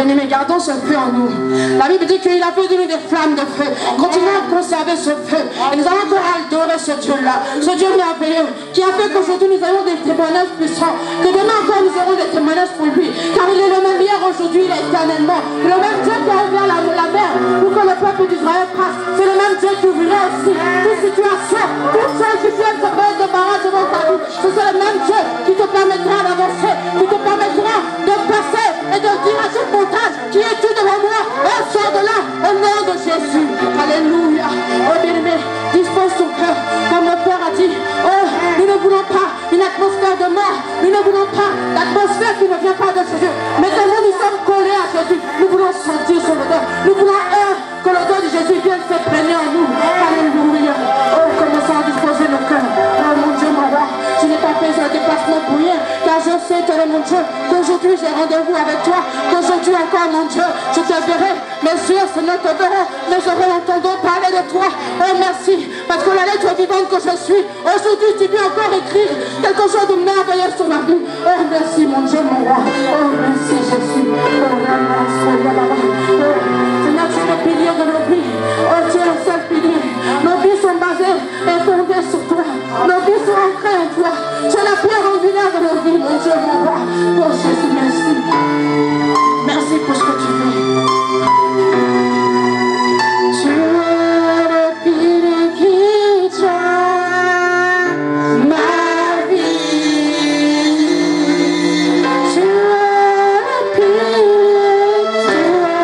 bien-aimés, gardons ce feu en nous. La Bible dit qu'il a fait de nous des flammes de feu. Continuons à conserver ce feu. Et nous allons encore adorer ce Dieu-là, ce Dieu merveilleux, qui a fait qu'aujourd'hui nous ayons des témoignages puissants. Que demain encore nous aurons des témoignages pour lui. Car il est le même hier, aujourd'hui, il est éternellement. Le même Dieu qui a ouvert la mer pour que le peuple d'Israël passe. C'est le même Dieu qui ouvrira aussi toute situation, toute chose qui fait de barrage devant ta vie. C'est le même Dieu qui te permettra d'avancer, qui te permettra de passer et de dire à cette montagne qui est tout devant moi, on sort de là au nom de Jésus. Alléluia. Oh bien-aimé, dispose ton cœur comme le Père a dit. Oh, nous ne voulons pas une atmosphère de mort, nous ne voulons pas l'atmosphère qui ne vient pas de Jésus, mais tellement nous sommes collés à Jésus, nous voulons sentir son odeur, nous voulons que l'odeur de Jésus vienne s'imprégner en nous. Alléluia. Oh, commençons à disposer nos cœurs. Oh mon Dieu, mon roi, je n'ai pas fait un déplacement pour rien, car je sais que mon Dieu, qu'aujourd'hui j'ai rendez-vous avec toi, qu'aujourd'hui encore mon Dieu, je te verrai, mes yeux ne te verront, mes oreilles entendront parler de toi. Oh merci, parce que la lettre vivante que je suis, aujourd'hui tu viens encore écrire quelque chose de merveilleux sur ma vie. Oh merci mon Dieu, mon roi. Oh merci Jésus. Oh Seigneur, tu es le pilier de nos vies. Oh tu es le seul pilier. Nos vies sont basées et fondées sur toi. Nos vies sont ancrées en toi. Tu es la pierre angulaire de nos vies, mon Dieu, mon roi. Oh Jésus, merci. Merci pour ce que tu fais. Tu es le pilier qui tient ma vie. Tu es le pilier, tu es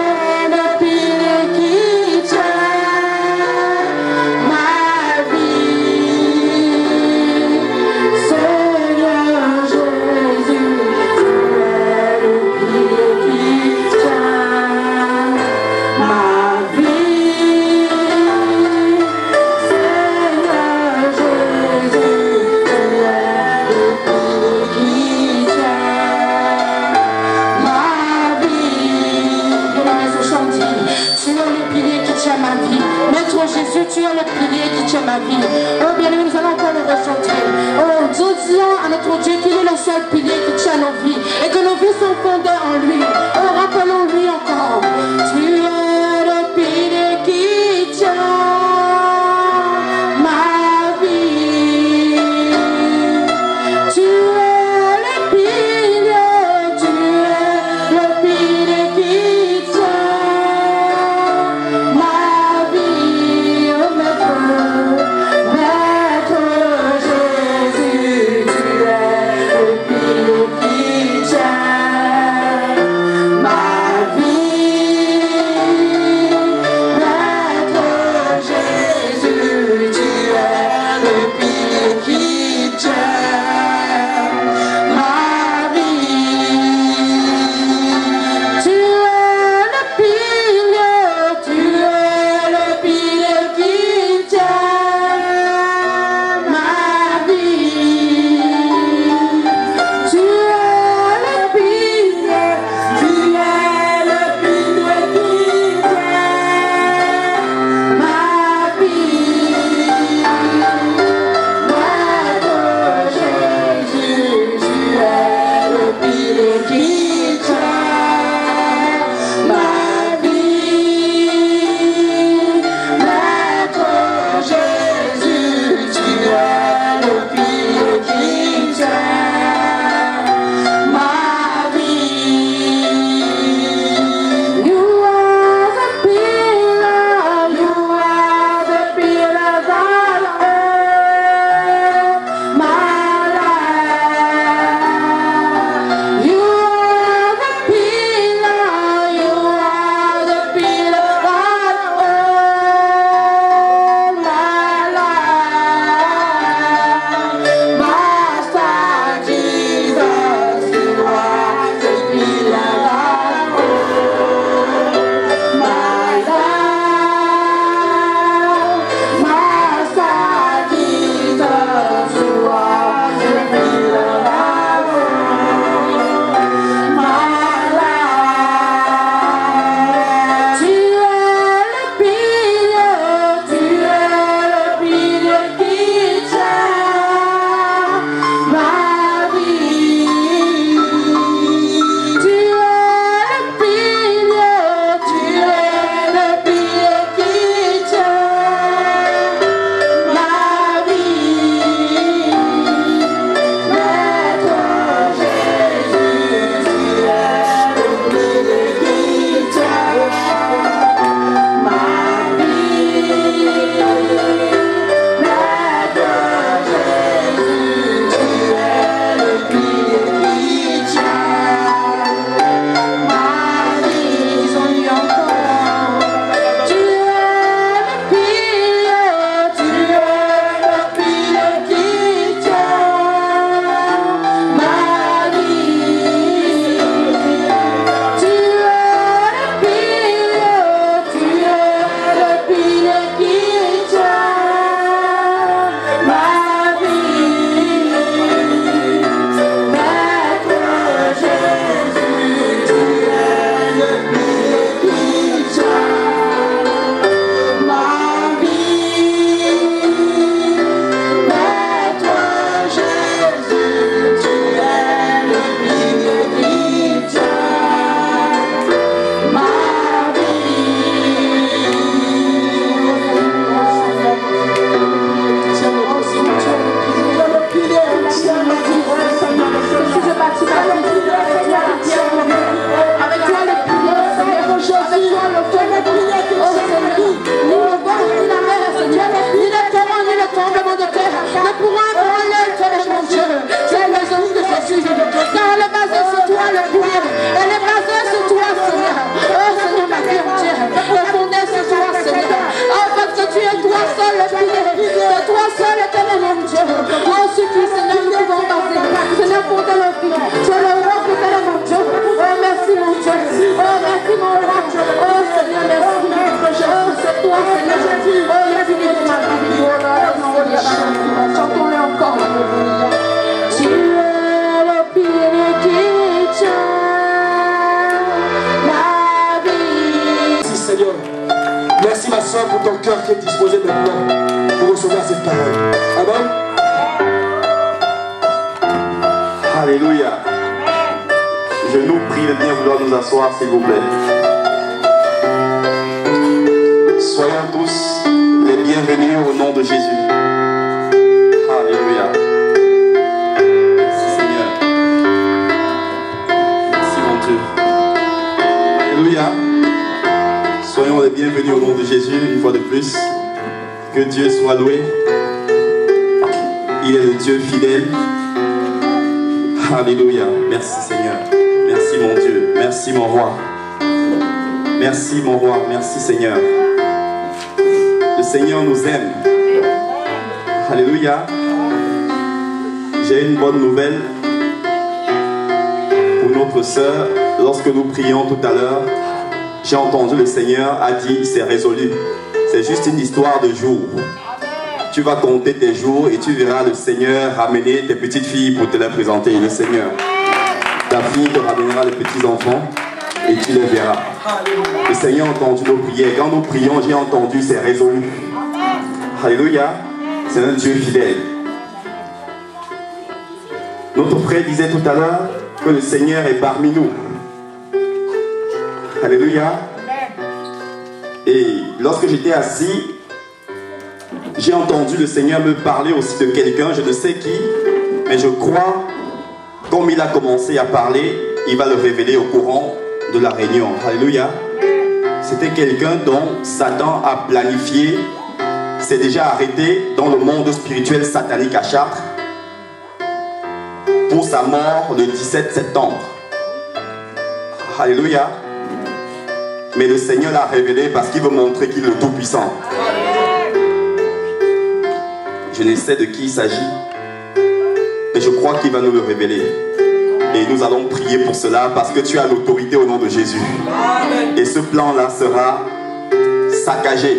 Jésus, tu es le pilier qui tient ma vie. Oh bien-aimé, nous allons encore le ressentir. Oh, nous disons à notre Dieu qu'il est le seul pilier qui tient nos vies et que nos vies sont fondées en lui. Oh, rappelons-lui encore. Tu es le pilier qui tient ma vie. Tu es le pilier, tu es le pilier qui tient ma vie. Oh, Maître Jésus, tu es le pilier qui tient ma vie. Maître Jésus, tu es le pilier qui tient ma vie. Tu es le pilier, tu es le pilier qui tient ma vie. Tu es le pilier, tu es le pilier qui tient ma vie. Maître Jésus, tu es le pilier qui tient ma vie. Maître Jésus, tu es le pilier qui tient ma vie. You are the pillar, you are the pillar that holds my life. You are the pillar, you are the pillar that holds my life. Master Jesus, you are the pillar that holds my life. Master Jesus, you are the pillar that holds my life. Tu es le pilier, tu es le pilier qui tient ma vie. Tu es le pilier, tu es le pilier qui tient ma vie. Maître Jésus, tu es le pilier qui tient ma vie. Maître Jésus, tu es le pilier qui tient ma vie. Disons-lui encore. Tu es le pilier, tu es le pilier qui tient ma vie. Tu es le pilier, tu es le pilier qui tient ma vie. Maître Jésus, tu es le pilier qui tient ma vie. Maître Jésus, tu es le pilier qui tient ma Si je bâtis ma vie, avec toi le pilier, Seigneur, avec toi le pilier, oh Seigneur, ni le vent ni la mer, Seigneur, ni le torrent ni le tremblement de terre ne pourront ébranler, Seigneur mon Dieu, cette maison de Jésus, car elle est basée sur toi le pilier, elle est basée sur toi, Seigneur, oh Seieur ma vie entière, le fondé sur toi, Seigneur, oh parce que tu es toi seul le pilier, c'est toi seul éternel mon Dieu, oh sur qui, Seigneur, nous pouvons baser, Seigneur, fondé le pilier, tu es le roi éternel mon Dieu, oh merci mon Dieu, oh merci mon roi, oh Seigneur, merci, oh c'est toi, Seigneur, oh le pilier de ma vie, oh chantons-le encore. Tu es le pilier qui tient ma vie. Merci Seigneur. Merci ma soeur pour ton cœur qui est disposé maintenant pour recevoir cette parole. Amen. Alléluia. Je nous prie de bien vouloir nous asseoir, s'il vous plaît. Soyons tous les bienvenus au nom de Jésus. Alléluia. Merci Seigneur. Merci mon Dieu. Alléluia. Soyons les bienvenus au nom de Jésus une fois de plus. Que Dieu soit loué. Il est le Dieu fidèle. Alléluia. Merci Seigneur. Merci mon Dieu. Merci mon roi. Merci mon roi. Merci Seigneur. Le Seigneur nous aime. Alléluia. J'ai une bonne nouvelle pour notre sœur. Lorsque nous prions tout à l'heure, j'ai entendu le Seigneur a dit c'est résolu. C'est juste une histoire de jours. Tu vas compter tes jours et tu verras le Seigneur ramener tes petites filles pour te les présenter. Le Seigneur, ta fille te ramènera les petits enfants et tu les verras. Le Seigneur a entendu nos prières. Quand nous prions, j'ai entendu, c'est résolu. Alléluia. C'est un Dieu fidèle. Notre frère disait tout à l'heure que le Seigneur est parmi nous. Alléluia. Et lorsque j'étais assis, j'ai entendu le Seigneur me parler aussi de quelqu'un, je ne sais qui, mais je crois, comme il a commencé à parler, il va le révéler au courant de la réunion. Alléluia. C'était quelqu'un dont Satan a planifié, s'est déjà arrêté dans le monde spirituel satanique à Chartres pour sa mort le 17 septembre. Alléluia. Mais le Seigneur l'a révélé parce qu'il veut montrer qu'il est le Tout-Puissant. Je ne sais de qui il s'agit, mais je crois qu'il va nous le révéler. Et nous allons prier pour cela parce que tu as l'autorité au nom de Jésus. Et ce plan-là sera saccagé.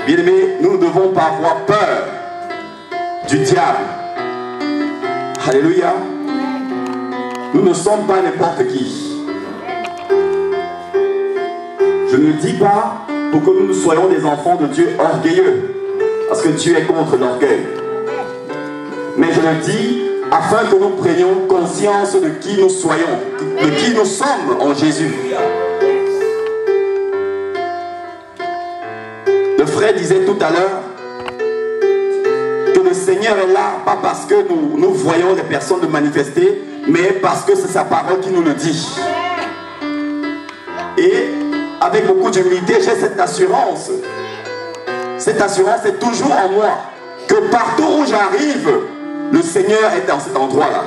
Bien-aimés, nous ne devons pas avoir peur du diable. Alléluia. Nous ne sommes pas n'importe qui. Je ne dis pas pour que nous soyons des enfants de Dieu orgueilleux, parce que Dieu est contre l'orgueil. Mais je le dis afin que nous prenions conscience de qui nous soyons, de qui nous sommes en Jésus. Le frère disait tout à l'heure que le Seigneur est là, pas parce que nous voyons les personnes le manifester, mais parce que c'est sa parole qui nous le dit. Et avec beaucoup d'humilité, j'ai cette assurance. Cette assurance est toujours en moi. Que partout où j'arrive, le Seigneur est dans cet endroit-là.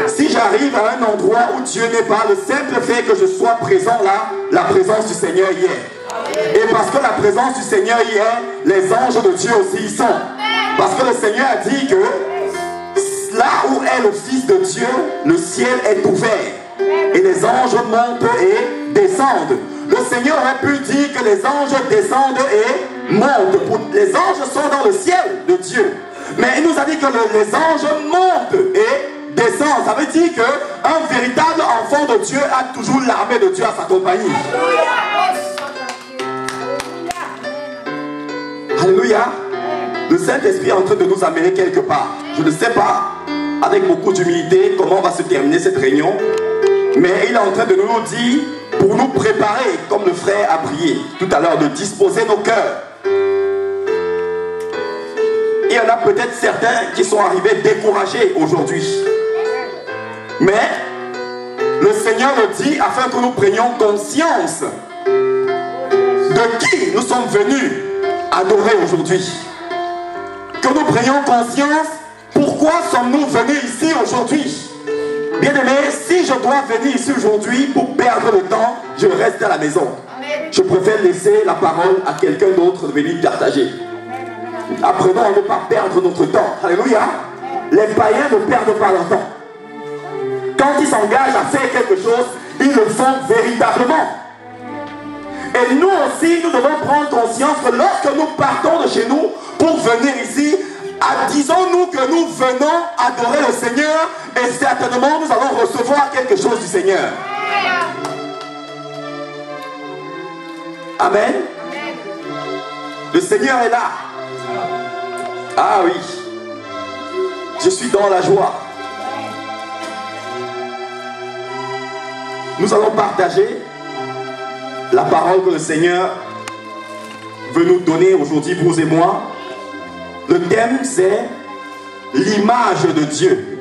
Si j'arrive à un endroit où Dieu n'est pas, le simple fait que je sois présent là, la présence du Seigneur y est. Et parce que la présence du Seigneur y est, les anges de Dieu aussi y sont. Parce que le Seigneur a dit que là où est le Fils de Dieu, le ciel est ouvert. Et les anges montent et descendent. Le Seigneur aurait pu dire que les anges descendent et montent. Les anges sont dans le ciel de Dieu. Mais il nous a dit que les anges montent et descendent. Ça veut dire qu'un véritable enfant de Dieu a toujours l'armée de Dieu à sa compagnie. Alléluia. Le Saint-Esprit est en train de nous amener quelque part. Je ne sais pas, avec beaucoup d'humilité, comment va se terminer cette réunion. Mais il est en train de nous dire, pour nous préparer, comme le frère a prié tout à l'heure, de disposer nos cœurs. Il y en a peut-être certains qui sont arrivés découragés aujourd'hui. Mais le Seigneur le dit afin que nous prenions conscience de qui nous sommes venus adorer aujourd'hui. Que nous prenions conscience pourquoi sommes-nous venus ici aujourd'hui. Bien-aimé, si je dois venir ici aujourd'hui pour perdre le temps, je reste à la maison. Je préfère laisser la parole à quelqu'un d'autre de venir partager. Apprenons à ne pas perdre notre temps. Alléluia. Les païens ne perdent pas leur temps. Quand ils s'engagent à faire quelque chose, ils le font véritablement. Et nous aussi, nous devons prendre conscience que lorsque nous partons de chez nous pour venir ici, disons-nous que nous venons adorer le Seigneur et certainement nous allons recevoir quelque chose du Seigneur. Amen. Le Seigneur est là. Ah oui. Je suis dans la joie. Nous allons partager la parole que le Seigneur veut nous donner aujourd'hui, vous et moi. Le thème, c'est l'image de Dieu.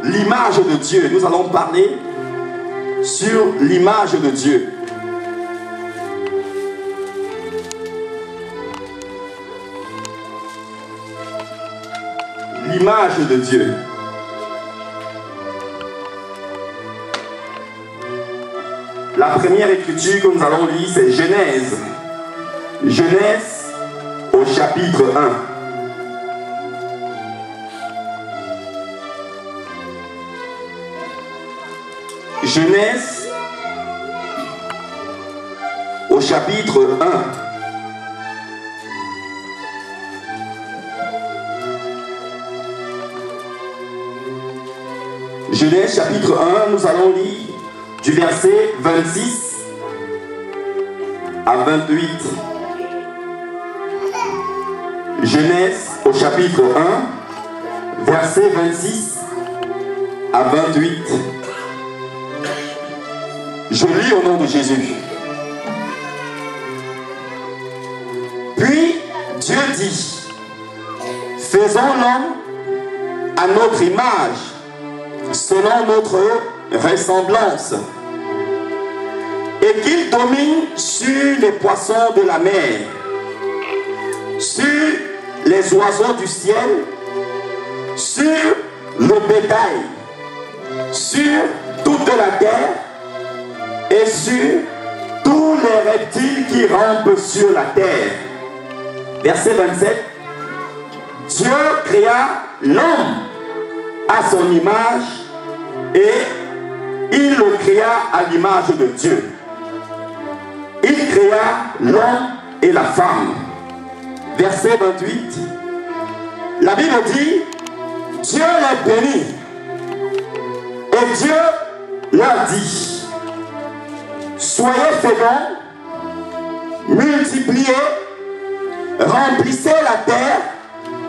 L'image de Dieu. Nous allons parler sur l'image de Dieu. L'image de Dieu. La première écriture que nous allons lire, c'est Genèse. Genèse au chapitre 1. Genèse au chapitre 1. Genèse chapitre 1, nous allons lire du verset 26 à 28. Genèse au chapitre 1, verset 26 à 28. Je lis au nom de Jésus. Puis Dieu dit, faisons l'homme à notre image, selon notre ressemblance, et qu'il domine sur les poissons de la mer, sur les oiseaux du ciel, sur le bétail, sur toute la terre et sur tous les reptiles qui rampent sur la terre. Verset 27. Dieu créa l'homme à son image et il le créa à l'image de Dieu. Il créa l'homme et la femme. Verset 28. La Bible dit, Dieu les bénit. Et Dieu leur dit, soyez féconds, multipliez, remplissez la terre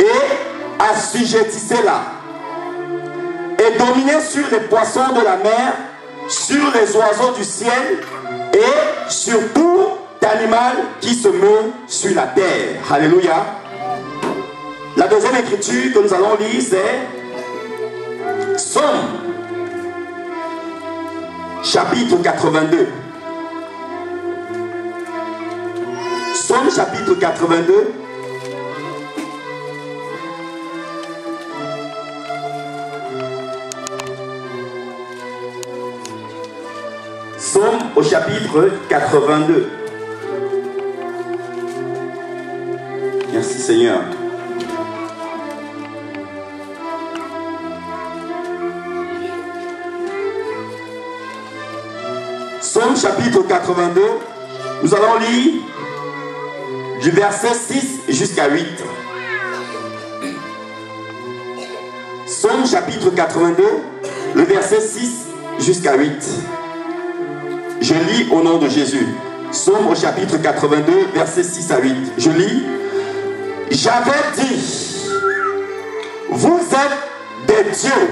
et assujettissez-la. Et dominez sur les poissons de la mer, sur les oiseaux du ciel et sur tout animal qui se meut sur la terre. Alléluia. La deuxième écriture que nous allons lire, c'est Somme, chapitre 82. Somme, chapitre 82. Somme au chapitre 82. Merci Seigneur. Somme chapitre 82, nous allons lire du verset 6 jusqu'à 8. Somme chapitre 82, le verset 6 jusqu'à 8. Je lis au nom de Jésus. Somme au chapitre 82, verset 6 à 8. Je lis. J'avais dit, vous êtes des dieux.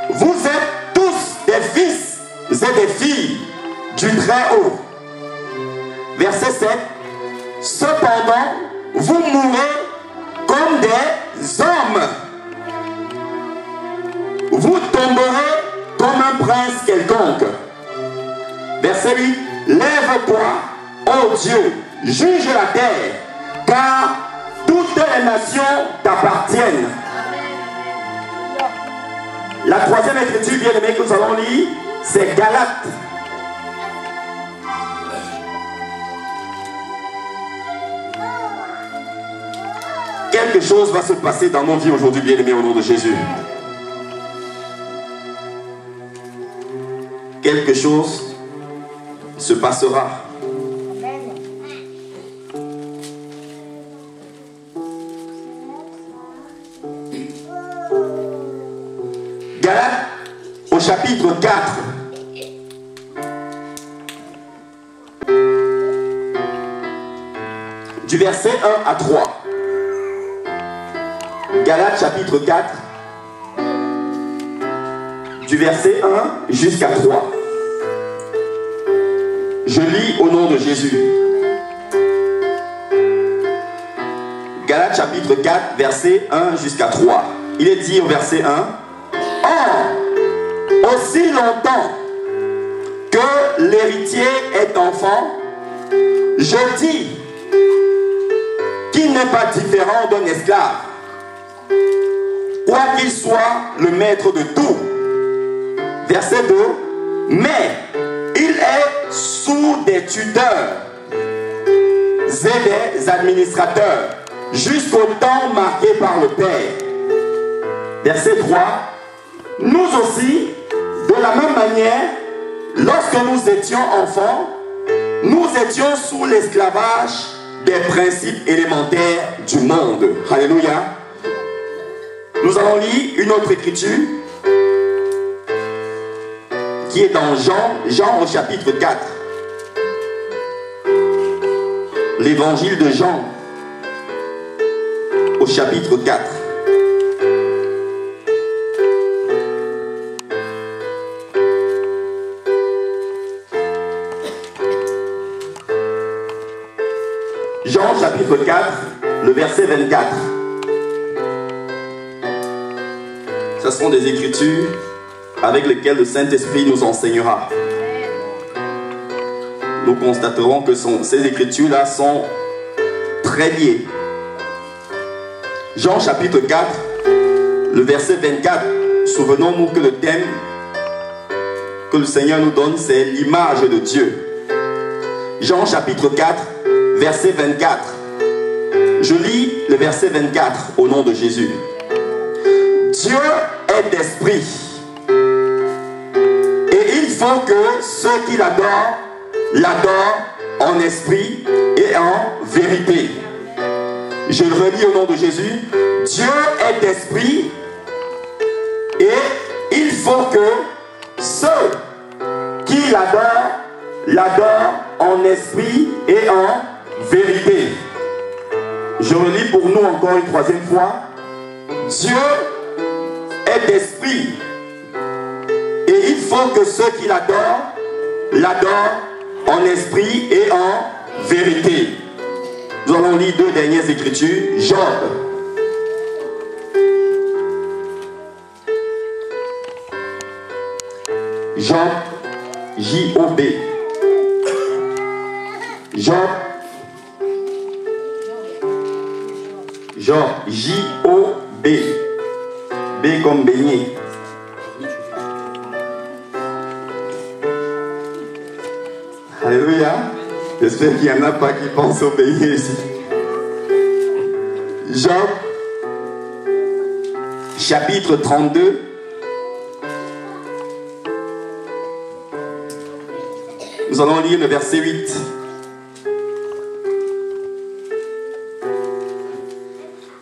Vous êtes tous des fils et des filles du Très-Haut. Verset 7. Cependant, vous mourrez comme des hommes. Vous tomberez comme un prince quelconque. Verset 8. Lève-toi, ô Dieu, juge la terre, car toutes les nations t'appartiennent. La troisième écriture bien-aimée que nous allons lire, c'est Galates. Quelque chose va se passer dans nos vies aujourd'hui, bien-aimés, au nom de Jésus. Quelque chose se passera. Galates au chapitre 4. du verset 1 à 3. Galates chapitre 4, du verset 1 jusqu'à 3. Je lis au nom de Jésus. Galates chapitre 4, verset 1 jusqu'à 3. Il est dit au verset 1, « Or, aussi longtemps que l'héritier est enfant, je dis qu'il n'est pas différent d'un esclave, quoiqu'il soit le maître de tout. » Verset 2, « Mais il est sous des tuteurs et des administrateurs, jusqu'au temps marqué par le Père. » Verset 3, « Nous aussi, de la même manière, lorsque nous étions enfants, nous étions sous l'esclavage des principes élémentaires du monde. » Alléluia. Nous allons lire une autre écriture qui est dans Jean au chapitre 4. L'évangile de Jean au chapitre 4. Jean chapitre 4, le verset 24. Ce sont des écritures avec lesquelles le Saint-Esprit nous enseignera. Nous constaterons que ces écritures-là sont très liées. Jean chapitre 4, le verset 24. Souvenons-nous que le thème que le Seigneur nous donne, c'est l'image de Dieu. Jean chapitre 4, verset 24. Je lis le verset 24 au nom de Jésus. Dieu est d'esprit. Et il faut que ceux qui l'adorent, l'adorent en esprit et en vérité. Je le relis au nom de Jésus. Dieu est d'esprit. Et il faut que ceux qui l'adorent, l'adorent en esprit et en vérité. Je relis pour nous encore une troisième fois. Dieu est d'esprit. Et il faut que ceux qui l'adorent, l'adorent en esprit et en vérité. Nous allons lire deux dernières écritures. Job. Job, J-O-B. Job, J-O-B. B comme beignet. Alléluia. J'espère qu'il n'y en a pas qui pensent au beignet ici. Job, chapitre 32. Nous allons lire le verset 8.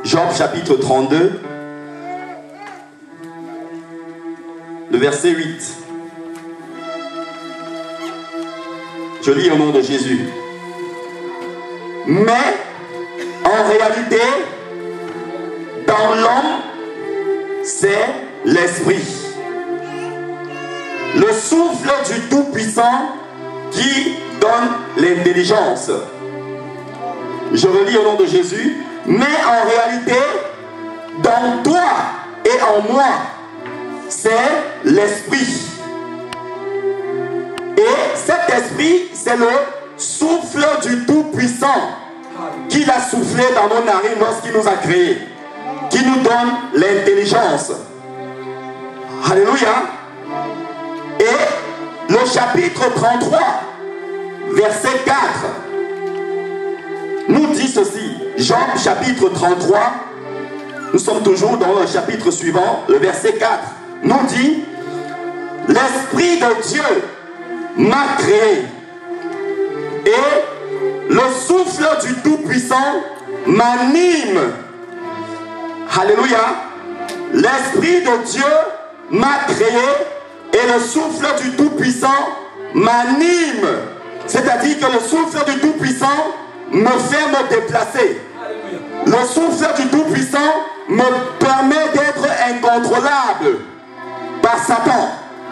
Job chapitre 32, le verset 8. Je lis au nom de Jésus. Mais en réalité, dans l'homme, c'est l'esprit, le souffle du Tout-Puissant qui donne l'intelligence. Je relis au nom de Jésus. Mais en réalité, dans toi et en moi, c'est l'esprit. Et cet esprit, c'est le souffle du Tout-Puissant qu'il a soufflé dans nos narines lorsqu'il nous a créés, qui nous donne l'intelligence. Alléluia. Et le chapitre 33, verset 4, nous dit ceci. Jean chapitre 33, nous sommes toujours dans le chapitre suivant, le verset 4, nous dit: l'Esprit de Dieu m'a créé et le souffle du Tout-Puissant m'anime. Alléluia. L'Esprit de Dieu m'a créé et le souffle du Tout-Puissant m'anime. C'est-à-dire que le souffle du Tout-Puissant me fait me déplacer. Le souffle du Tout-Puissant me permet d'être incontrôlable par Satan.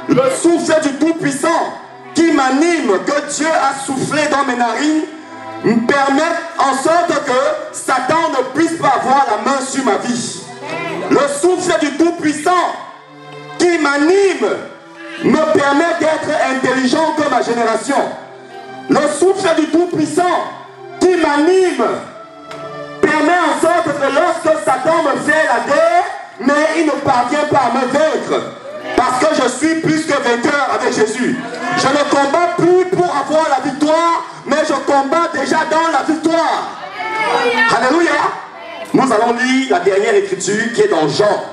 Le souffle du Tout-Puissant qui m'anime, que Dieu a soufflé dans mes narines, me permet en sorte que Satan ne puisse pas avoir la main sur ma vie. Le souffle du Tout-Puissant qui m'anime me permet d'être intelligent comme ma génération. Le souffle du Tout-Puissant qui m'anime permet en sorte que lorsque Satan me fait la guerre, mais il ne parvient pas à me vaincre. Parce que je suis plus que vainqueur avec Jésus. Je ne combats plus pour avoir la victoire, mais je combats déjà dans la victoire. Alléluia. Nous allons lire la dernière écriture qui est dans Jean.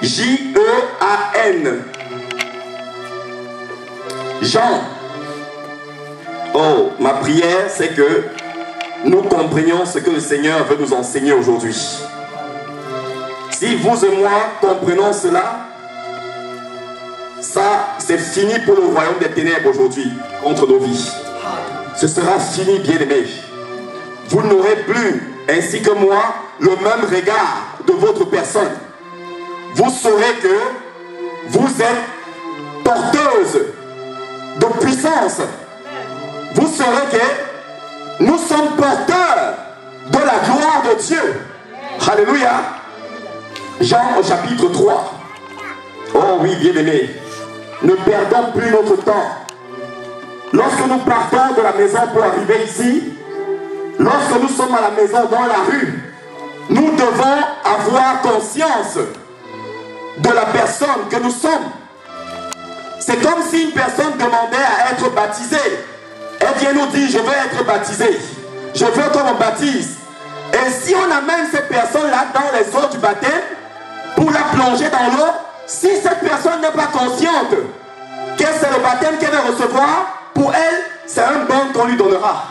J-E-A-N. Jean. Oh, ma prière, c'est que nous comprenions ce que le Seigneur veut nous enseigner aujourd'hui. Si vous et moi comprenons cela, ça, c'est fini pour le royaume des ténèbres aujourd'hui, contre nos vies. Ce sera fini, bien-aimés. Vous n'aurez plus, ainsi que moi, le même regard de votre personne. Vous saurez que vous êtes porteuse de puissance. Vous saurez que nous sommes porteurs de la gloire de Dieu. Alléluia. Jean au chapitre 3. Oh oui, bien-aimés. Ne perdons plus notre temps. Lorsque nous partons de la maison pour arriver ici, lorsque nous sommes à la maison, dans la rue, nous devons avoir conscience de la personne que nous sommes. C'est comme si une personne demandait à être baptisée. Elle vient nous dire, je veux être baptisé. Je veux qu'on me baptise. Et si on amène cette personne-là dans les eaux du baptême, pour la plonger dans l'eau, si cette personne n'est pas consciente que c'est le baptême qu'elle va recevoir, pour elle, c'est un bain qu'on lui donnera.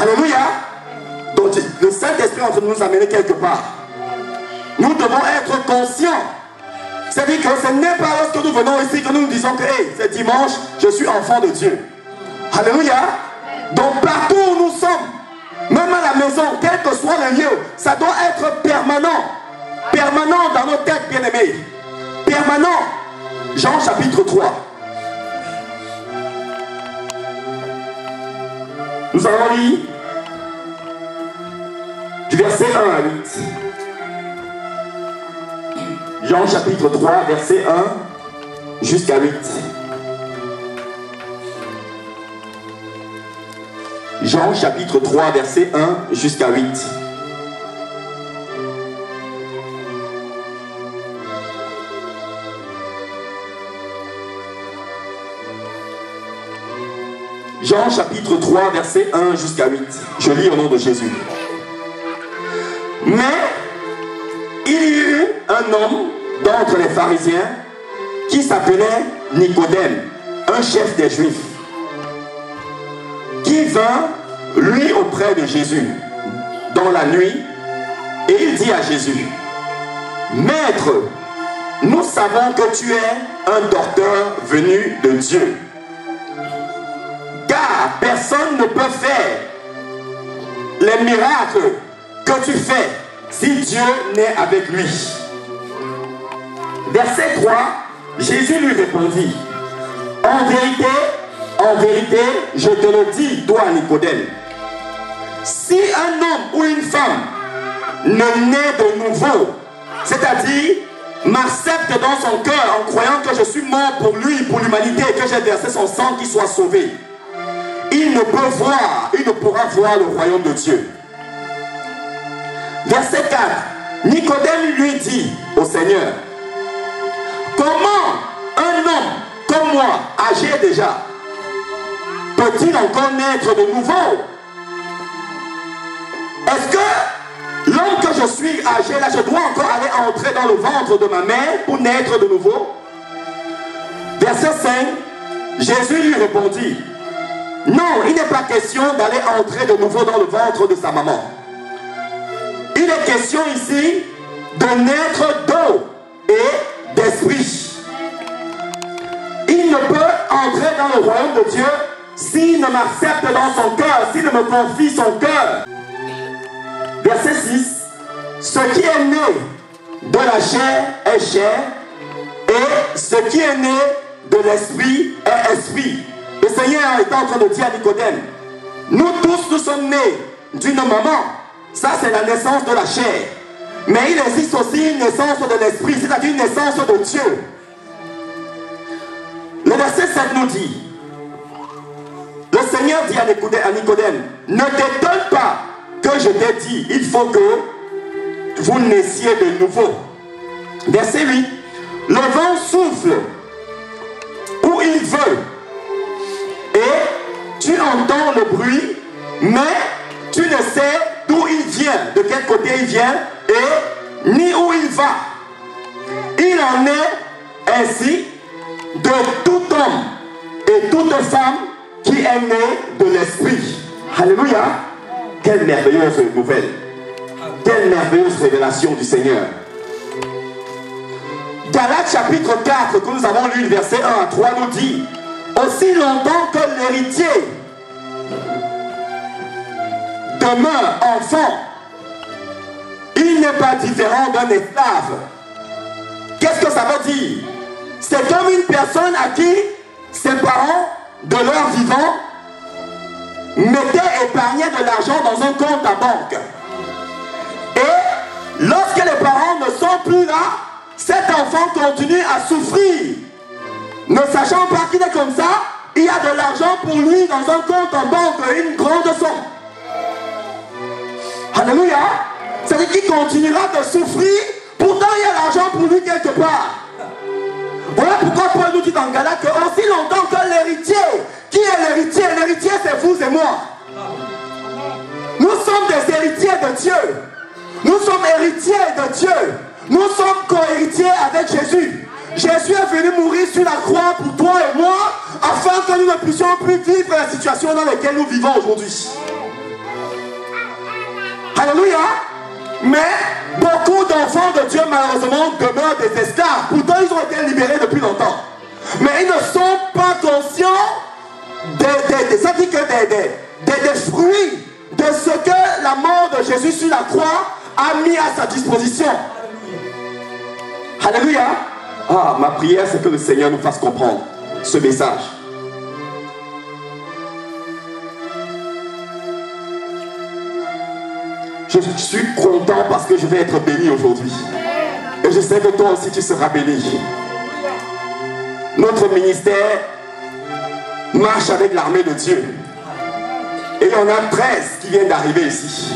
Alléluia. Donc le Saint-Esprit est en train de nous amener quelque part. Nous devons être conscients. C'est-à-dire que ce n'est pas lorsque nous venons ici que nous nous disons que hey, c'est dimanche, je suis enfant de Dieu. Alléluia. Donc partout où nous sommes, même à la maison, quel que soit le lieu, ça doit être permanent. Permanent dans nos têtes, bien-aimés. Permanent. Jean chapitre 3. Nous allons lire du verset 1 à 8. Jean chapitre 3, verset 1 jusqu'à 8. Jean chapitre 3, verset 1 jusqu'à 8. Jean chapitre 3, verset 1 jusqu'à 8. Je lis au nom de Jésus. Mais il y eut un homme d'entre les pharisiens qui s'appelait Nicodème, un chef des Juifs, qui vint, lui, auprès de Jésus dans la nuit, et il dit à Jésus, « Maître, nous savons que tu es un docteur venu de Dieu. Car personne ne peut faire les miracles que tu fais si Dieu n'est avec lui. » Verset 3, Jésus lui répondit, « En vérité, je te le dis, toi Nicodème, si un homme ou une femme ne naît de nouveau, c'est-à-dire m'accepte dans son cœur en croyant que je suis mort pour lui, pour l'humanité, que j'ai versé son sang, qu'il soit sauvé, il ne peut voir, il ne pourra voir le royaume de Dieu. » Verset 4, Nicodème lui dit au Seigneur, « Comment un homme comme moi, âgé déjà, peut-il encore naître de nouveau? Est-ce que l'homme que je suis âgé là, je dois encore aller entrer dans le ventre de ma mère pour naître de nouveau? » Verset 5, Jésus lui répondit, « Non, il n'est pas question d'aller entrer de nouveau dans le ventre de sa maman. Il est question ici de naître d'eau et d'esprit. Il ne peut entrer dans le royaume de Dieu s'il ne m'accepte dans son cœur, s'il ne me confie son cœur. Verset 6. Ce qui est né de la chair est chair, et ce qui est né de l'esprit est esprit. Le Seigneur est en train de dire à Nicodème, nous tous, nous sommes nés d'une maman. Ça, c'est la naissance de la chair. Mais il existe aussi une naissance de l'esprit, c'est-à-dire une naissance de Dieu. Le verset 7 nous dit, le Seigneur dit à Nicodème, ne t'étonne pas que je t'ai dit, il faut que vous naissiez de nouveau. Verset 8, le vent souffle où il veut, et tu entends le bruit, mais tu ne sais d'où il vient, de quel côté il vient, et ni où il va. Il en est ainsi de tout homme et toute femme qui est né de l'esprit. Alléluia. Quelle merveilleuse nouvelle. Quelle merveilleuse révélation du Seigneur. Galates chapitre 4 que nous avons lu, le verset 1 à 3 nous dit, aussi longtemps que l'héritier demeure enfant, il n'est pas différent d'un esclave. Qu'est-ce que ça veut dire? C'est comme une personne à qui ses parents, de leur vivant, mettaient épargné de l'argent dans un compte à banque. Et lorsque les parents ne sont plus là, cet enfant continue à souffrir. Ne sachant pas qu'il est comme ça, il y a de l'argent pour lui dans un compte en banque, une grande somme. Alléluia. C'est-à-dire qu'il continuera de souffrir, pourtant il y a l'argent pour lui quelque part. Voilà pourquoi Paul nous dit dans Galates que aussi longtemps que l'héritier, qui est l'héritier? L'héritier c'est vous et moi. Nous sommes des héritiers de Dieu. Nous sommes héritiers de Dieu. Nous sommes co-héritiers avec Jésus. Jésus est venu mourir sur la croix pour toi et moi, afin que nous ne puissions plus vivre la situation dans laquelle nous vivons aujourd'hui. Alléluia. Mais beaucoup d'enfants de Dieu malheureusement demeurent des esclaves. Pourtant ils ont été libérés depuis longtemps. Mais ils ne sont pas conscients des fruits de ce que la mort de Jésus sur la croix a mis à sa disposition. Alléluia. Ah, ma prière c'est que le Seigneur nous fasse comprendre ce message. Je suis content parce que je vais être béni aujourd'hui. Et je sais que toi aussi tu seras béni. Notre ministère marche avec l'armée de Dieu. Et il y en a 13 qui viennent d'arriver ici.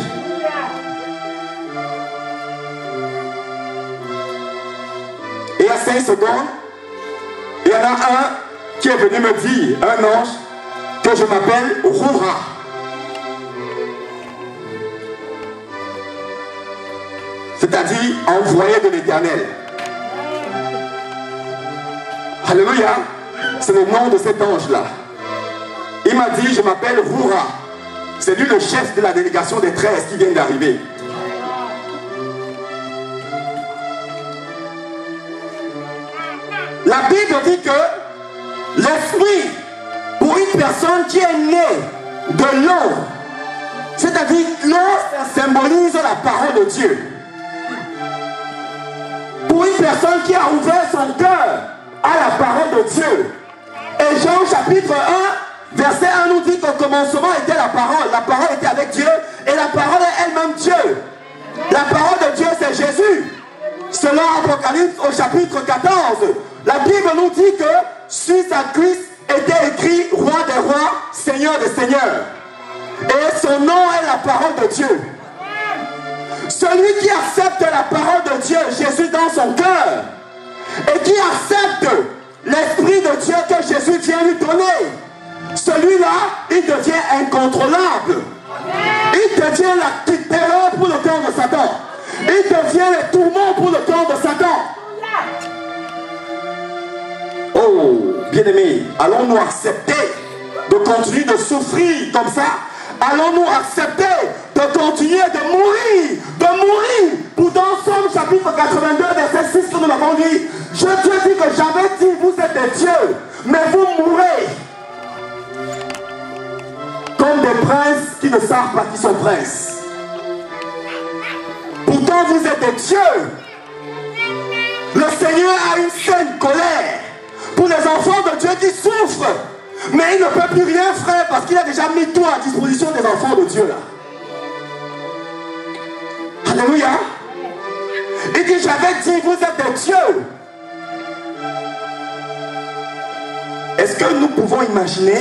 Et à 5 secondes, il y en a un qui est venu me dire, un ange, que je m'appelle Roura. C'est-à-dire envoyé de l'Éternel. Alléluia. C'est le nom de cet ange-là. Il m'a dit, je m'appelle Roura. C'est lui le chef de la délégation des 13 qui viennent d'arriver. La Bible dit que l'esprit, pour une personne qui est née de l'eau, c'est-à-dire l'eau symbolise la parole de Dieu. Pour une personne qui a ouvert son cœur à la parole de Dieu. Et Jean chapitre 1, verset 1 nous dit qu'au commencement était la parole était avec Dieu, et la parole est elle-même Dieu. La parole de Dieu c'est Jésus. Selon Apocalypse au chapitre 14, la Bible nous dit que sur sa cuisse était écrit Roi des rois, Seigneur des seigneurs. Et son nom est la parole de Dieu. Celui qui accepte la parole de Dieu, Jésus dans son cœur, et qui accepte l'Esprit de Dieu que Jésus vient lui donner, celui-là, il devient incontrôlable. Il devient la terreur pour le camp de Satan. Il devient le tourment pour le camp de Satan. Oh, bien-aimés, allons-nous accepter de continuer de souffrir comme ça? Allons-nous accepter de continuer de mourir? Pour dans Somme chapitre 82, verset 6 que nous l'avons dit, Dieu dit que j'avais dit vous êtes des dieux, mais vous mourrez. princes qui ne savent pas qui sont princes. Pourtant vous êtes des dieux. Le Seigneur a une sainte colère pour les enfants de Dieu qui souffrent. Mais il ne peut plus rien, frère, parce qu'il a déjà mis tout à disposition des enfants de Dieu là. Alléluia. Il dit, j'avais dit, vous êtes des dieux. Est-ce que nous pouvons imaginer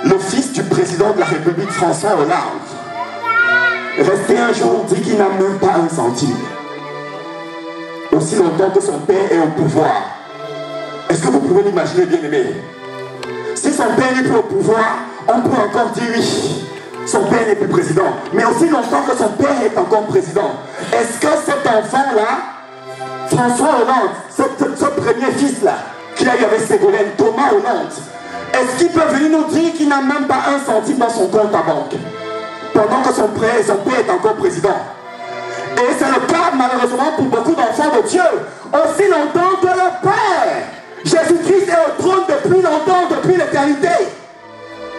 le fils du président de la République, François Hollande, rester un jour dit qu'il n'a même pas un centime, aussi longtemps que son père est au pouvoir? Est-ce que vous pouvez l'imaginer, bien aimé? Si son père n'est plus au pouvoir, on peut encore dire oui, son père n'est plus président. Mais aussi longtemps que son père est encore président, est-ce que cet enfant-là, François Hollande, ce premier fils-là, qu'il a eu avec Ségolène, Thomas Hollande, est-ce qu'il peut venir nous dire qu'il n'a même pas un centime dans son compte à banque pendant que son père est encore président? Et c'est le cas malheureusement pour beaucoup d'enfants de Dieu. Aussi longtemps que le Père Jésus-Christ est au trône depuis longtemps, depuis l'éternité,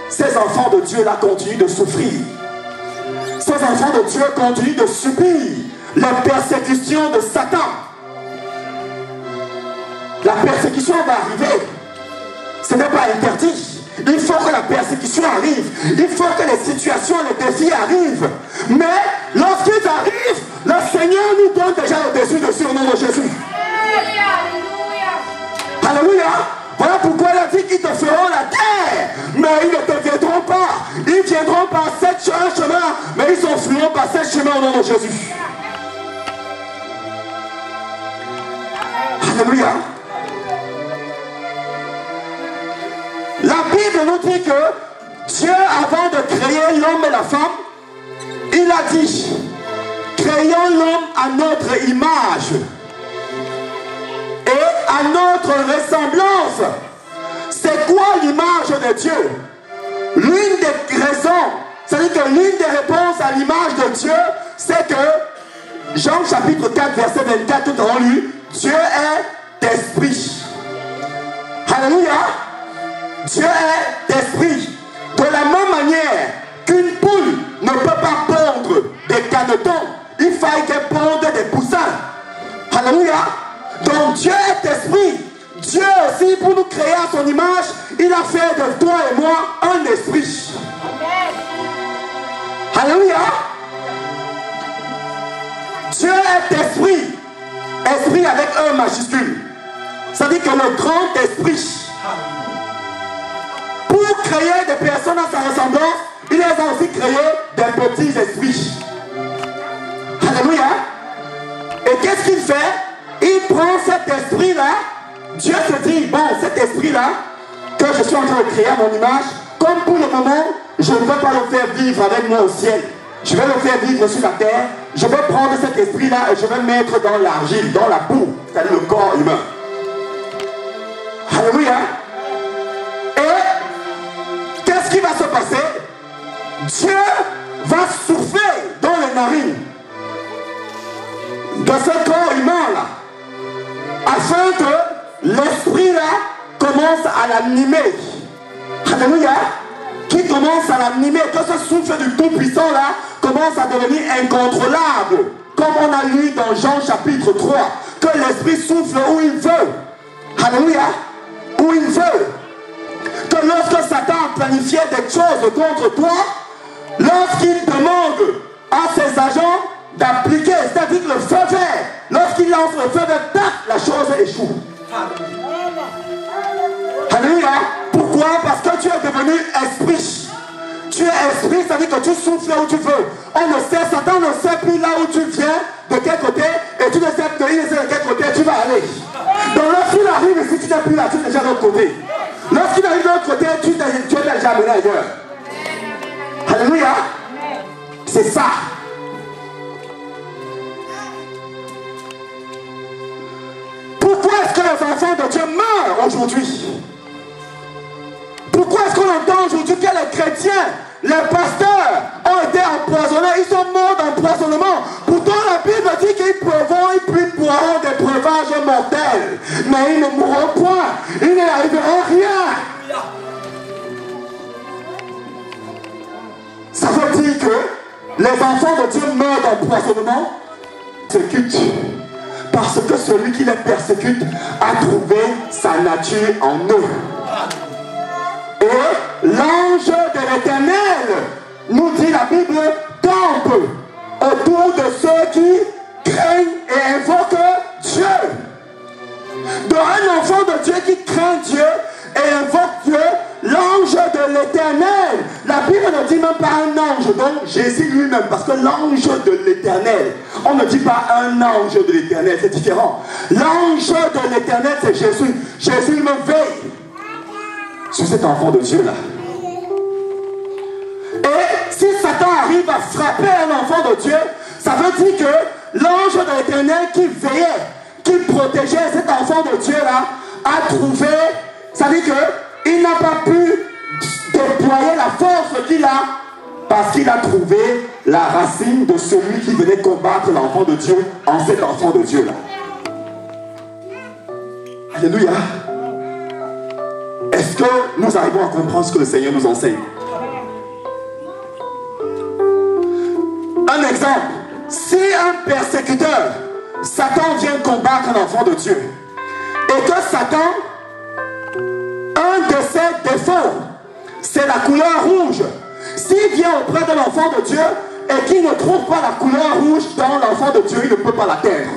ces enfants de Dieu là continuent de souffrir. Ces enfants de Dieu continuent de subir les persécutions de Satan. La persécution va arriver. Ce n'est pas interdit. Il faut que la persécution arrive. Il faut que les situations, les défis arrivent. Mais lorsqu'ils arrivent, le Seigneur nous donne déjà le dessus au nom de Jésus. Alléluia. Voilà pourquoi il a dit qu'ils te feront la guerre, mais ils ne te viendront pas. Ils viendront par un chemin, mais ils s'enfuiront par ce chemin au nom de Jésus. Alléluia. La Bible nous dit que Dieu, avant de créer l'homme et la femme, il a dit, créons l'homme à notre image et à notre ressemblance. C'est quoi l'image de Dieu? L'une des raisons, c'est-à-dire que l'une des réponses à l'image de Dieu, c'est que Jean chapitre 4 verset 24, tout en lui, Dieu est esprit. Alléluia. Dieu est esprit. De la même manière qu'une poule ne peut pas pondre des canetons, il faille qu'elle ponde des poussins. Alléluia. Donc Dieu est esprit. Dieu aussi, pour nous créer à son image, il a fait de toi et moi un esprit. Alléluia. Dieu est esprit. Esprit avec un majuscule. Ça dit que le grand esprit, pour créer des personnes à sa ressemblance, il les a aussi créé des petits esprits. Alléluia. Et qu'est-ce qu'il fait? Il prend cet esprit-là. Dieu se dit, bon, cet esprit-là, que je suis en train de créer à mon image, comme pour le moment, je ne veux pas le faire vivre avec moi au ciel. Je vais le faire vivre sur la terre. Je vais prendre cet esprit-là et je vais le mettre dans l'argile, dans la boue, c'est-à-dire le corps humain. Alléluia. Et qu'est-ce qui va se passer? Dieu va souffler dans les narines de ce corps humain-là, afin que l'esprit-là commence à l'animer. Alléluia. Qui commence à l'animer, que ce souffle du Tout-Puissant-là commence à devenir incontrôlable. Comme on a lu dans Jean chapitre 3, que l'esprit souffle où il veut. Alléluia. Où il veut. Que lorsque Satan a planifié des choses contre toi, lorsqu'il demande à ses agents d'appliquer, c'est-à-dire le feu vert, lorsqu'il lance le feu vert, tac, la chose échoue. Alléluia. Pourquoi? Parce que tu es devenu esprit. Tu es esprit, c'est-à-dire que tu souffles où tu veux. On ne sait, Satan ne sait plus là où tu viens, de quel côté, et tu ne sais plus de quel côté tu vas aller. Donc lorsqu'il arrive ici, tu n'es plus là, tu es déjà de l'autre côté. Lorsqu'il arrive de l'autre côté, tu es déjà amené ailleurs. Alléluia. C'est ça. Pourquoi est-ce que les enfants de Dieu meurent aujourd'hui? Pourquoi est-ce qu'on entend aujourd'hui que les chrétiens, les pasteurs ont été empoisonnés? Ils sont morts d'empoisonnement. Pourtant la Bible dit qu'ils boiront des breuvages mortels. Mais ils ne mourront point. Ils n'arriveront rien. les enfants de Dieu meurent d'empoisonnement, persécute. Parce que celui qui les persécute a trouvé sa nature en eux. Et l'ange de l'Éternel, nous dit la Bible, campe autour de ceux qui craignent et invoquent Dieu. Donc un enfant de Dieu qui craint Dieu et invoque Dieu, l'ange de l'Éternel. La Bible ne dit même pas un ange, donc Jésus lui-même, parce que l'ange de l'Éternel, on ne dit pas un ange de l'Éternel, c'est différent. L'ange de l'Éternel, c'est Jésus. Jésus me veille sur cet enfant de Dieu-là. Et si Satan arrive à frapper un enfant de Dieu, ça veut dire que l'ange de l'Éternel qui veillait, qui protégeait cet enfant de Dieu-là, a trouvé, ça veut dire qu'il n'a pas pu déployer la force qu'il a, parce qu'il a trouvé la racine de celui qui venait combattre l'enfant de Dieu en cet enfant de Dieu-là. Alléluia. Est-ce que nous arrivons à comprendre ce que le Seigneur nous enseigne? Un exemple, si un persécuteur, Satan vient combattre un enfant de Dieu, et que Satan, un de ses défauts, c'est la couleur rouge. S'il vient auprès de l'enfant de Dieu et qu'il ne trouve pas la couleur rouge dans l'enfant de Dieu, il ne peut pas l'atteindre.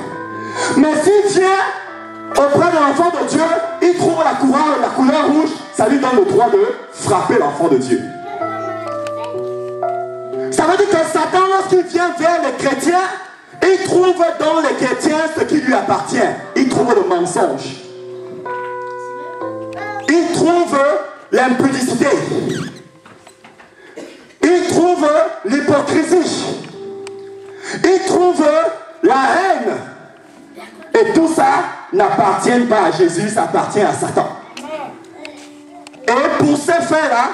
Mais s'il vient auprès de l'enfant de Dieu, il trouve la couleur rouge, ça lui donne le droit de frapper l'enfant de Dieu. Ça veut dire que Satan, lorsqu'il vient vers les chrétiens, il trouve dans les chrétiens ce qui lui appartient. Il trouve le mensonge. Il trouve l'impudicité. Il trouve l'hypocrisie. Il trouve la haine. Et tout ça n'appartient pas à Jésus, ça appartient à Satan. Et pour ces faits-là,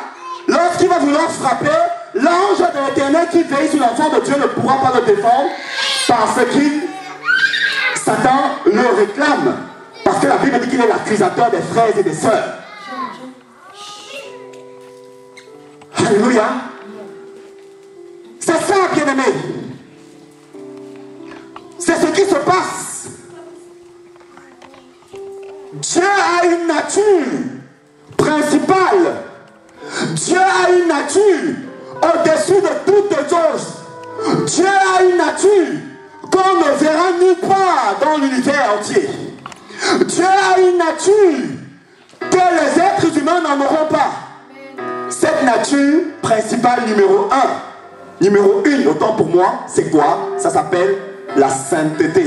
lorsqu'il va vouloir frapper, l'ange de l'Éternel qui veille sur l'enfant de Dieu ne pourra pas le défendre parce que Satan le réclame. Parce que la Bible dit qu'il est l'accusateur des frères et des sœurs. Alléluia. C'est ça, bien-aimé. C'est ce qui se passe. Dieu a une nature principale. Dieu a une nature au-dessus de toutes choses. Dieu a une nature qu'on ne verra nulle part dans l'univers entier. Dieu a une nature que les êtres humains n'en auront pas. Cette nature principale numéro 1, numéro 1, autant pour moi, c'est quoi? Ça s'appelle la sainteté.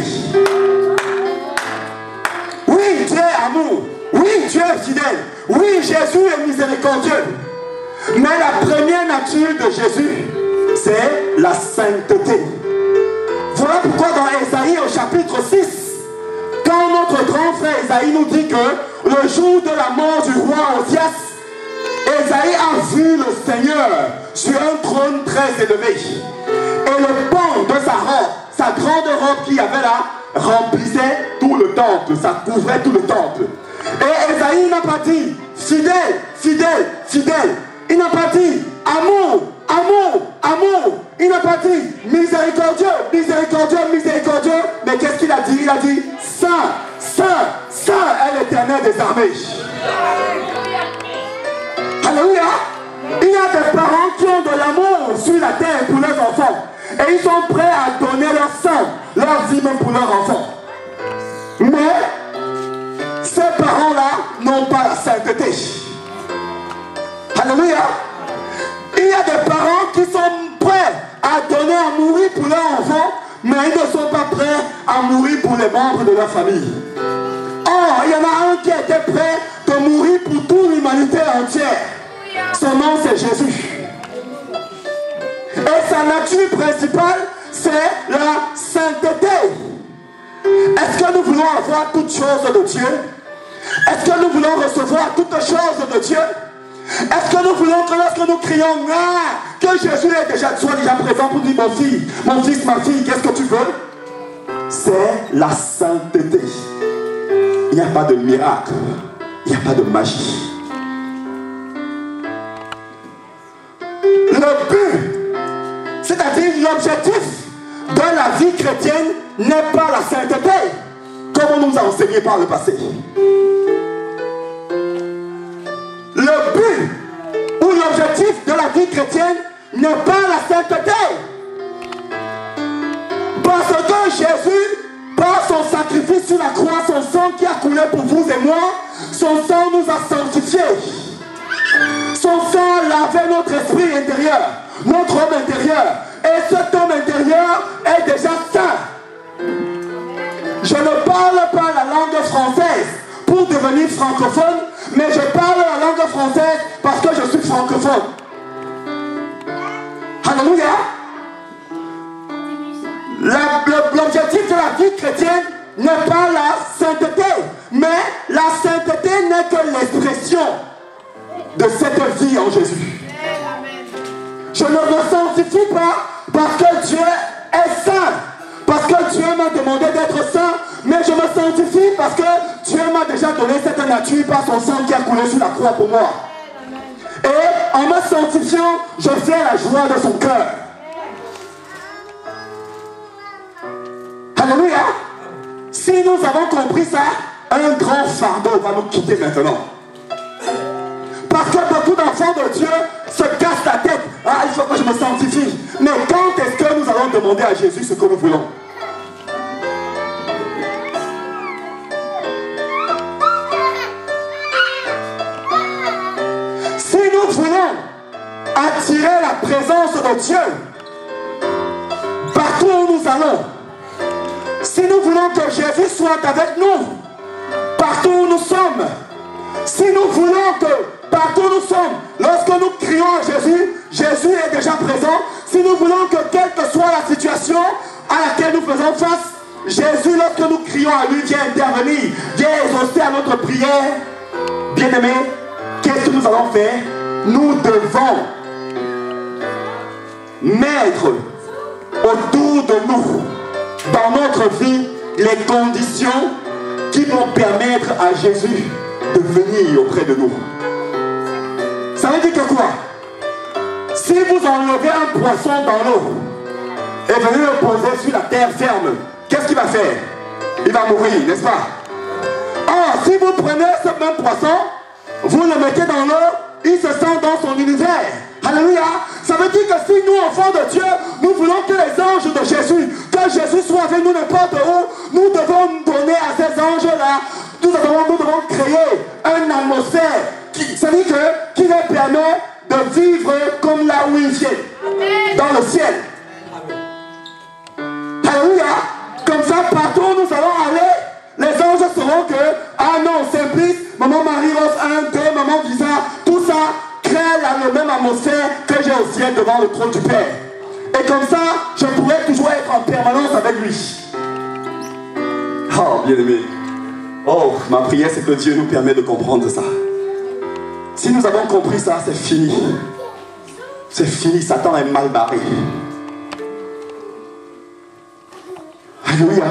Oui, Dieu est amour. Oui, Dieu est fidèle. Oui, Jésus est miséricordieux. Mais la première nature de Jésus, c'est la sainteté. Voilà pourquoi dans Ésaïe au chapitre 6, quand notre grand frère Ésaïe nous dit que le jour de la mort du roi Osias, Ésaïe a vu le Seigneur sur un trône très élevé. Et le pan de sa robe, sa grande robe qu'il y avait là, remplissait tout le temple, ça couvrait tout le temple. Et Ésaïe n'a pas dit fidèle, fidèle, fidèle. Il n'a pas dit amour, amour, amour. Il n'a pas dit miséricordieux, miséricordieux, miséricordieux. Mais qu'est-ce qu'il a dit? Il a dit saint, saint, saint est l'Éternel des armées. Alléluia. Il y a des parents qui ont de l'amour sur la terre pour leurs enfants. Et ils sont prêts à donner leur sang, leur vie même pour leurs enfants. Mais ces parents-là n'ont pas la sainteté. Alléluia. Il y a des parents qui sont prêts à donner à mourir pour leurs enfants, mais ils ne sont pas prêts à mourir pour les membres de leur famille. Or, il y en a un qui était prêt de mourir pour toute l'humanité entière. Son nom, c'est Jésus. Et sa nature principale, c'est la sainteté. Est-ce que nous voulons avoir toutes choses de Dieu? Est-ce que nous voulons recevoir toutes choses de Dieu? Est-ce que nous voulons que lorsque nous crions que Jésus soit déjà présent pour dire mon fils, ma fille, qu'est-ce que tu veux? C'est la sainteté. Il n'y a pas de miracle, il n'y a pas de magie. Le but, c'est-à-dire l'objectif de la vie chrétienne n'est pas la sainteté, comme on nous a enseigné par le passé. Le but ou l'objectif de la vie chrétienne n'est pas la sainteté. Parce que Jésus, par son sacrifice sur la croix, son sang qui a coulé pour vous et moi, son sang nous a sanctifiés. Son sang lavait notre esprit intérieur, notre homme intérieur. Et cet homme intérieur est déjà saint. Je ne parle pas la langue française pour devenir francophone, mais je parle la langue française parce que je suis francophone. Alléluia. L'objectif de la vie chrétienne n'est pas la sainteté, mais la sainteté n'est que l'expression de cette vie en Jésus. Je ne me sanctifie pas parce que Dieu est saint, parce que Dieu m'a demandé d'être saint, mais je me sanctifie parce que Dieu m'a déjà donné cette nature par son sang qui a coulé sur la croix pour moi. Et en me sanctifiant, je fais la joie de son cœur. Alléluia. Si nous avons compris ça, un grand fardeau va nous quitter maintenant. Parce que beaucoup d'enfants de Dieu se cassent la tête. Ah, il faut que je me sanctifie. Mais quand est-ce que nous allons demander à Jésus ce que nous voulons? Si nous voulons attirer la présence de Dieu partout où nous allons, si nous voulons que Jésus soit avec nous partout où nous sommes, si nous voulons que partout où nous sommes, lorsque nous crions à Jésus, Jésus est déjà présent. Si nous voulons que quelle que soit la situation à laquelle nous faisons face, Jésus, lorsque nous crions à lui, vient intervenir, vient exaucer à notre prière. Bien-aimés, qu'est-ce que nous allons faire? Nous devons mettre autour de nous, dans notre vie, les conditions qui vont permettre à Jésus de venir auprès de nous. Ça veut dire que quoi? Si vous enlevez un poisson dans l'eau et venez le poser sur la terre ferme, qu'est-ce qu'il va faire? Il va mourir, n'est-ce pas? Or, si vous prenez ce même poisson, vous le mettez dans l'eau, il se sent dans son univers. Alléluia. Ça veut dire que si nous, enfants de Dieu, nous voulons que les anges de Jésus, que Jésus soit avec nous n'importe où, nous devons donner à ces anges-là, nous devons créer une atmosphère qui leur permet de vivre comme là où ils viennent, dans le ciel. Alléluia. Comme ça, partout où nous allons aller, les anges sauront que, ah non, Simplice, maman Marie-Rose 1, 2, maman Visa, tout ça crée la même atmosphère que j'ai au ciel devant le trône du Père. Et comme ça, je pourrais toujours être en permanence avec lui. Oh, bien-aimé. Oh, ma prière, c'est que Dieu nous permet de comprendre ça. Si nous avons compris ça, c'est fini. C'est fini, Satan est mal barré. Alléluia.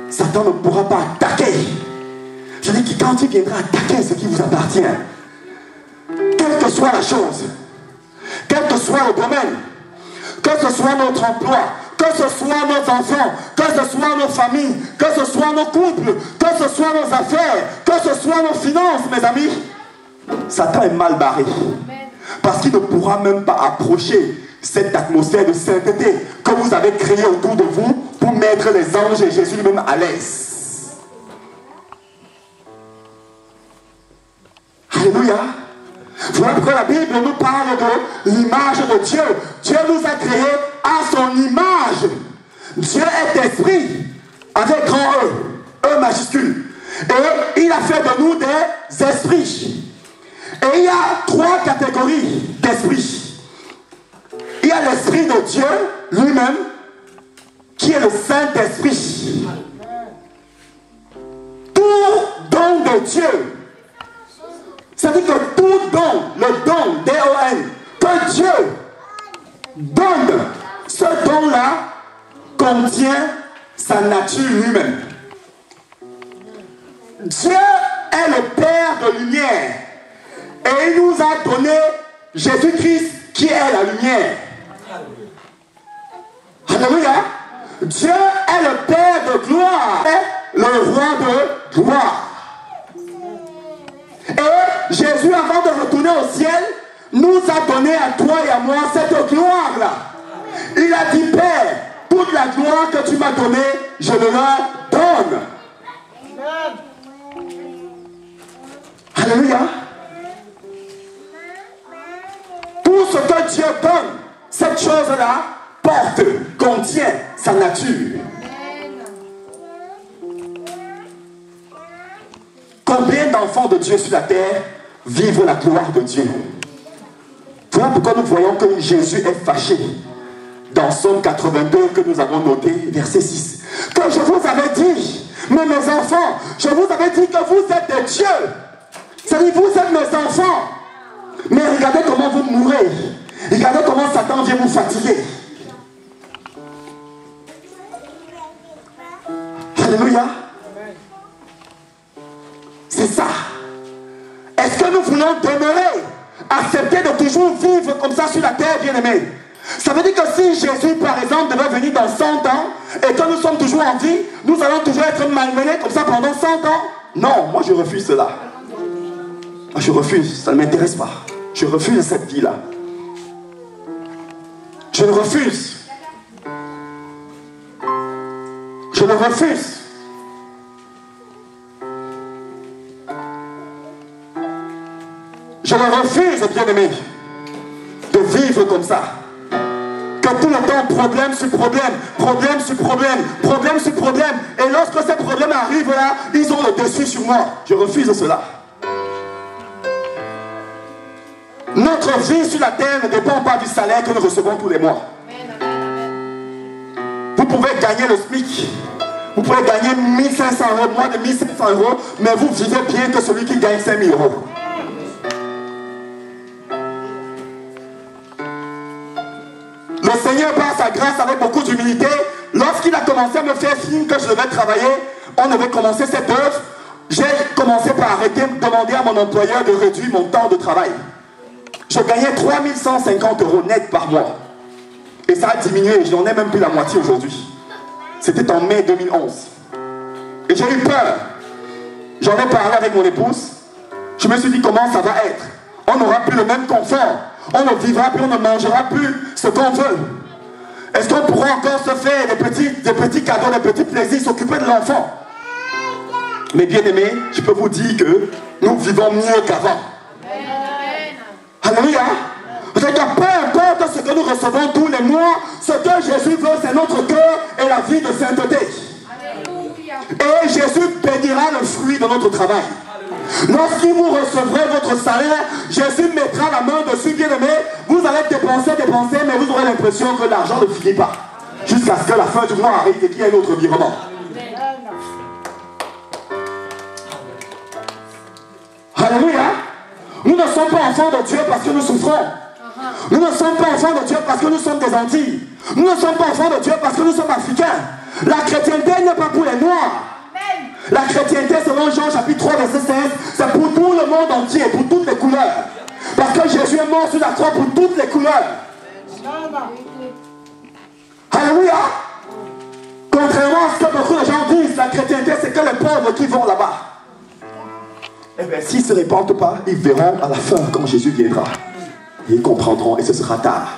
Satan ne pourra pas attaquer. Je dis que quand il viendra attaquer ce qui vous appartient, quelle que soit la chose, quel que soit le domaine, que ce soit notre emploi, que ce soit nos enfants, que ce soit nos familles, que ce soit nos couples, que ce soit nos affaires, que ce soit nos finances, mes amis, Satan est mal barré. Parce qu'il ne pourra même pas approcher cette atmosphère de sainteté que vous avez créée autour de vous pour mettre les anges et Jésus lui-même à l'aise. Alléluia. Voilà pourquoi la Bible nous parle de l'image de Dieu. Dieu nous a créés à son image. Dieu est esprit avec grand E, E majuscule. Et il a fait de nous des esprits. Et il y a 3 catégories d'esprits. Il y a l'esprit de Dieu lui-même, qui est le Saint-Esprit. Tout don de Dieu, c'est-à-dire que tout don, le don, D-O-N, que Dieu donne, ce don-là contient sa nature lui-même. Dieu est le Père de lumière. Et il nous a donné Jésus-Christ qui est la lumière. Alléluia. Dieu est le Père de gloire, est le Roi de gloire. Et Jésus, avant de retourner au ciel, nous a donné à toi et à moi cette gloire-là. Il a dit, Père, toute la gloire que tu m'as donnée, je le leur donne. Alléluia. Tout ce que Dieu donne, cette chose-là porte, contient sa nature. Combien d'enfants de Dieu sur la terre vivent la gloire de Dieu? Voilà pourquoi nous voyons que Jésus est fâché. Dans Psaume 82 que nous avons noté, verset 6. Que je vous avais dit, mais mes enfants, je vous avais dit que vous êtes des dieux. C'est-à-dire, vous êtes mes enfants. Mais regardez comment vous mourrez. Regardez comment Satan vient vous fatiguer. Alléluia. C'est ça. Est-ce que nous voulons demeurer, accepter de toujours vivre comme ça sur la terre, bien-aimés? Ça veut dire que si Jésus, par exemple, devait venir dans 100 ans et que nous sommes toujours en vie, nous allons toujours être malmenés comme ça pendant 100 ans? Non, moi je refuse cela. Je refuse, ça ne m'intéresse pas. Je refuse cette vie-là. Je le refuse. Je le refuse. Je le refuse, bien-aimé, de vivre comme ça. Que tout le temps, problème sur problème, problème sur problème, problème sur problème. Et lorsque ces problèmes arrivent là, ils ont le dessus sur moi. Je refuse cela. Notre vie sur la terre ne dépend pas du salaire que nous recevons tous les mois. Vous pouvez gagner le SMIC. Vous pouvez gagner 1500 euros, moins de 1500 euros, mais vous vivez bien que celui qui gagne 5000 euros. Le Seigneur, par sa grâce, avec beaucoup d'humilité, lorsqu'il a commencé à me faire signe que je devais travailler, on devait commencer cette œuvre, j'ai commencé par arrêter de demander à mon employeur de réduire mon temps de travail. Je gagnais 3150 euros net par mois. Et ça a diminué, je n'en ai même plus la moitié aujourd'hui. C'était en mai 2011. Et j'ai eu peur. J'en ai parlé avec mon épouse. Je me suis dit comment ça va être. On n'aura plus le même confort. On ne vivra plus, on ne mangera plus ce qu'on veut. Est-ce qu'on pourra encore se faire des petits cadeaux, des petits plaisirs, s'occuper de l'enfant? Mais bien aimés, je peux vous dire que nous vivons mieux qu'avant. Alléluia. Regarde, peu importe ce que nous recevons tous les mois, ce que Jésus veut, c'est notre cœur et la vie de sainteté. Et Jésus bénira le fruit de notre travail. Lorsque vous recevrez votre salaire, Jésus mettra la main dessus, bien aimé. Vous allez dépenser, mais vous aurez l'impression que l'argent ne finit pas. Jusqu'à ce que la fin du mois arrive et qu'il y ait un autre virement. Alléluia. Nous ne sommes pas enfants de Dieu parce que nous souffrons. Nous ne sommes pas enfants de Dieu parce que nous sommes des Antilles. Nous ne sommes pas enfants de Dieu parce que nous sommes africains. La chrétienté n'est pas pour les Noirs. La chrétienté, selon Jean chapitre 3, verset 16, c'est pour tout le monde entier, pour toutes les couleurs. Parce que Jésus est mort sur la croix pour toutes les couleurs. Alléluia. Contrairement à ce que beaucoup de gens disent, la chrétienté, c'est que les pauvres qui vont là-bas. Eh bien, s'ils ne se répandent pas, ils verront à la fin quand Jésus viendra. Et ils comprendront et ce sera tard.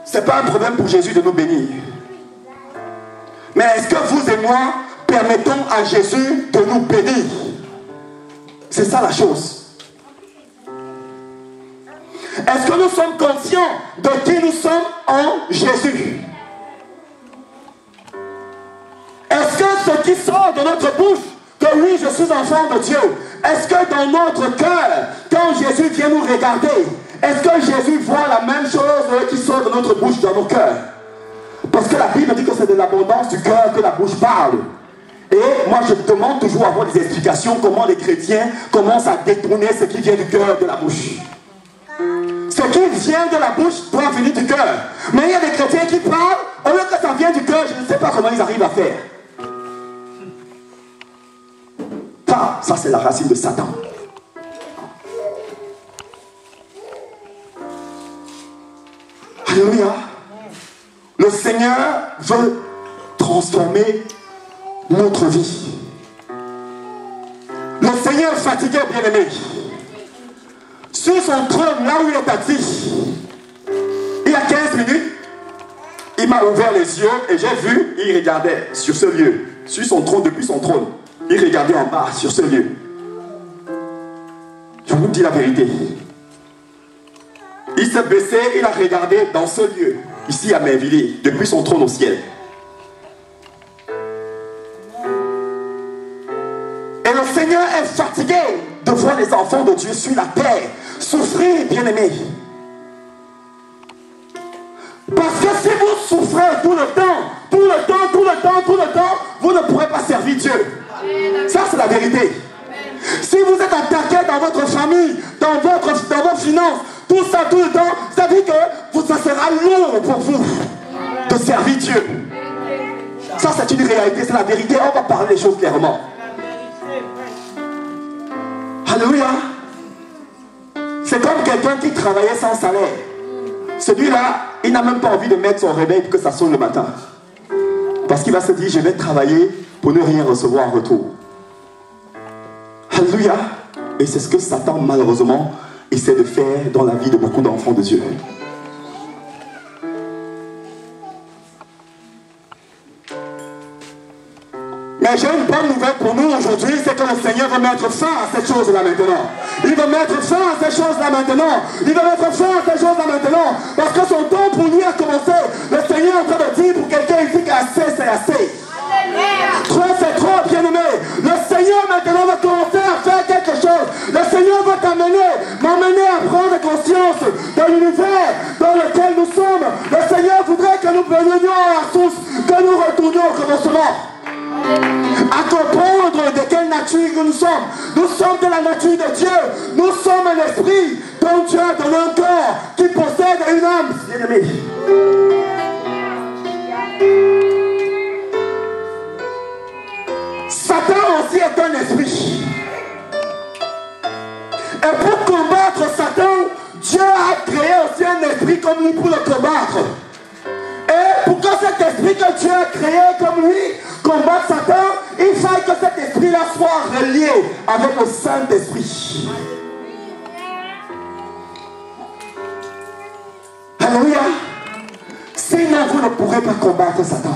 Ce n'est pas un problème pour Jésus de nous bénir. Mais est-ce que vous et moi permettons à Jésus de nous bénir? C'est ça la chose. Est-ce que nous sommes conscients de qui nous sommes en Jésus? Est-ce que ce qui sort de notre bouche, que oui, je suis enfant de Dieu, est-ce que dans notre cœur, quand Jésus vient nous regarder, est-ce que Jésus voit la même chose qui sort de notre bouche dans nos cœurs? Parce que la Bible dit que c'est de l'abondance du cœur que la bouche parle. Et moi, je demande toujours à avoir des explications comment les chrétiens commencent à détourner ce qui vient du cœur de la bouche. Ce qui vient de la bouche doit venir du cœur. Mais il y a des chrétiens qui parlent, au lieu que ça vient du cœur, je ne sais pas comment ils arrivent à faire. Ça c'est la racine de Satan. Alléluia. Le Seigneur veut transformer notre vie. Le Seigneur est fatigué, bien-aimé. Sur son trône, là où il est assis, il y a 15 minutes, il m'a ouvert les yeux et j'ai vu, il regardait sur ce lieu, sur son trône, depuis son trône. Il regardait en bas, sur ce lieu. Je vous dis la vérité. Il s'est baissé, il a regardé dans ce lieu, ici à Mainvilliers, depuis son trône au ciel. Et le Seigneur est fatigué de voir les enfants de Dieu sur la terre souffrir, bien-aimés. Parce que si vous souffrez tout le temps, vous ne pourrez pas servir Dieu. Ça, c'est la vérité. Si vous êtes attaqué dans votre famille, dans vos finances, tout ça, tout le temps, ça veut dire que ça sera lourd pour vous de servir Dieu. Ça, c'est une réalité, c'est la vérité. On va parler les choses clairement. Alléluia. C'est comme quelqu'un qui travaillait sans salaire. Celui-là, il n'a même pas envie de mettre son réveil pour que ça sonne le matin. Parce qu'il va se dire, je vais travailler pour ne rien recevoir en retour. Alléluia. Et c'est ce que Satan, malheureusement, essaie de faire dans la vie de beaucoup d'enfants de Dieu. Mais j'ai une bonne nouvelle pour nous aujourd'hui, c'est que le Seigneur va mettre fin à ces choses-là maintenant. Il va mettre fin à ces choses-là maintenant. Il va mettre fin à ces choses-là maintenant. Parce que son temps pour lui a commencé. Le Seigneur est en train de dire pour quelqu'un ici qu'assez, c'est assez. Trop, c'est trop, bien-aimé. Le Seigneur maintenant va commencer à faire quelque chose. Le Seigneur va m'amener à prendre conscience de l'univers dans lequel nous sommes. Le Seigneur voudrait que nous prenions à la source, que nous retournions au commencement. À comprendre de quelle nature nous sommes. Nous sommes de la nature de Dieu. Nous sommes un esprit dont Dieu a donné un corps qui possède une âme. Bien-aimé. Satan aussi est un esprit. Et pour combattre Satan, Dieu a créé aussi un esprit comme lui pour le combattre. Et pour que cet esprit que Dieu a créé comme lui combatte Satan, il faut que cet esprit-là soit relié avec le Saint-Esprit. Alléluia. Sinon, vous ne pourrez pas combattre Satan.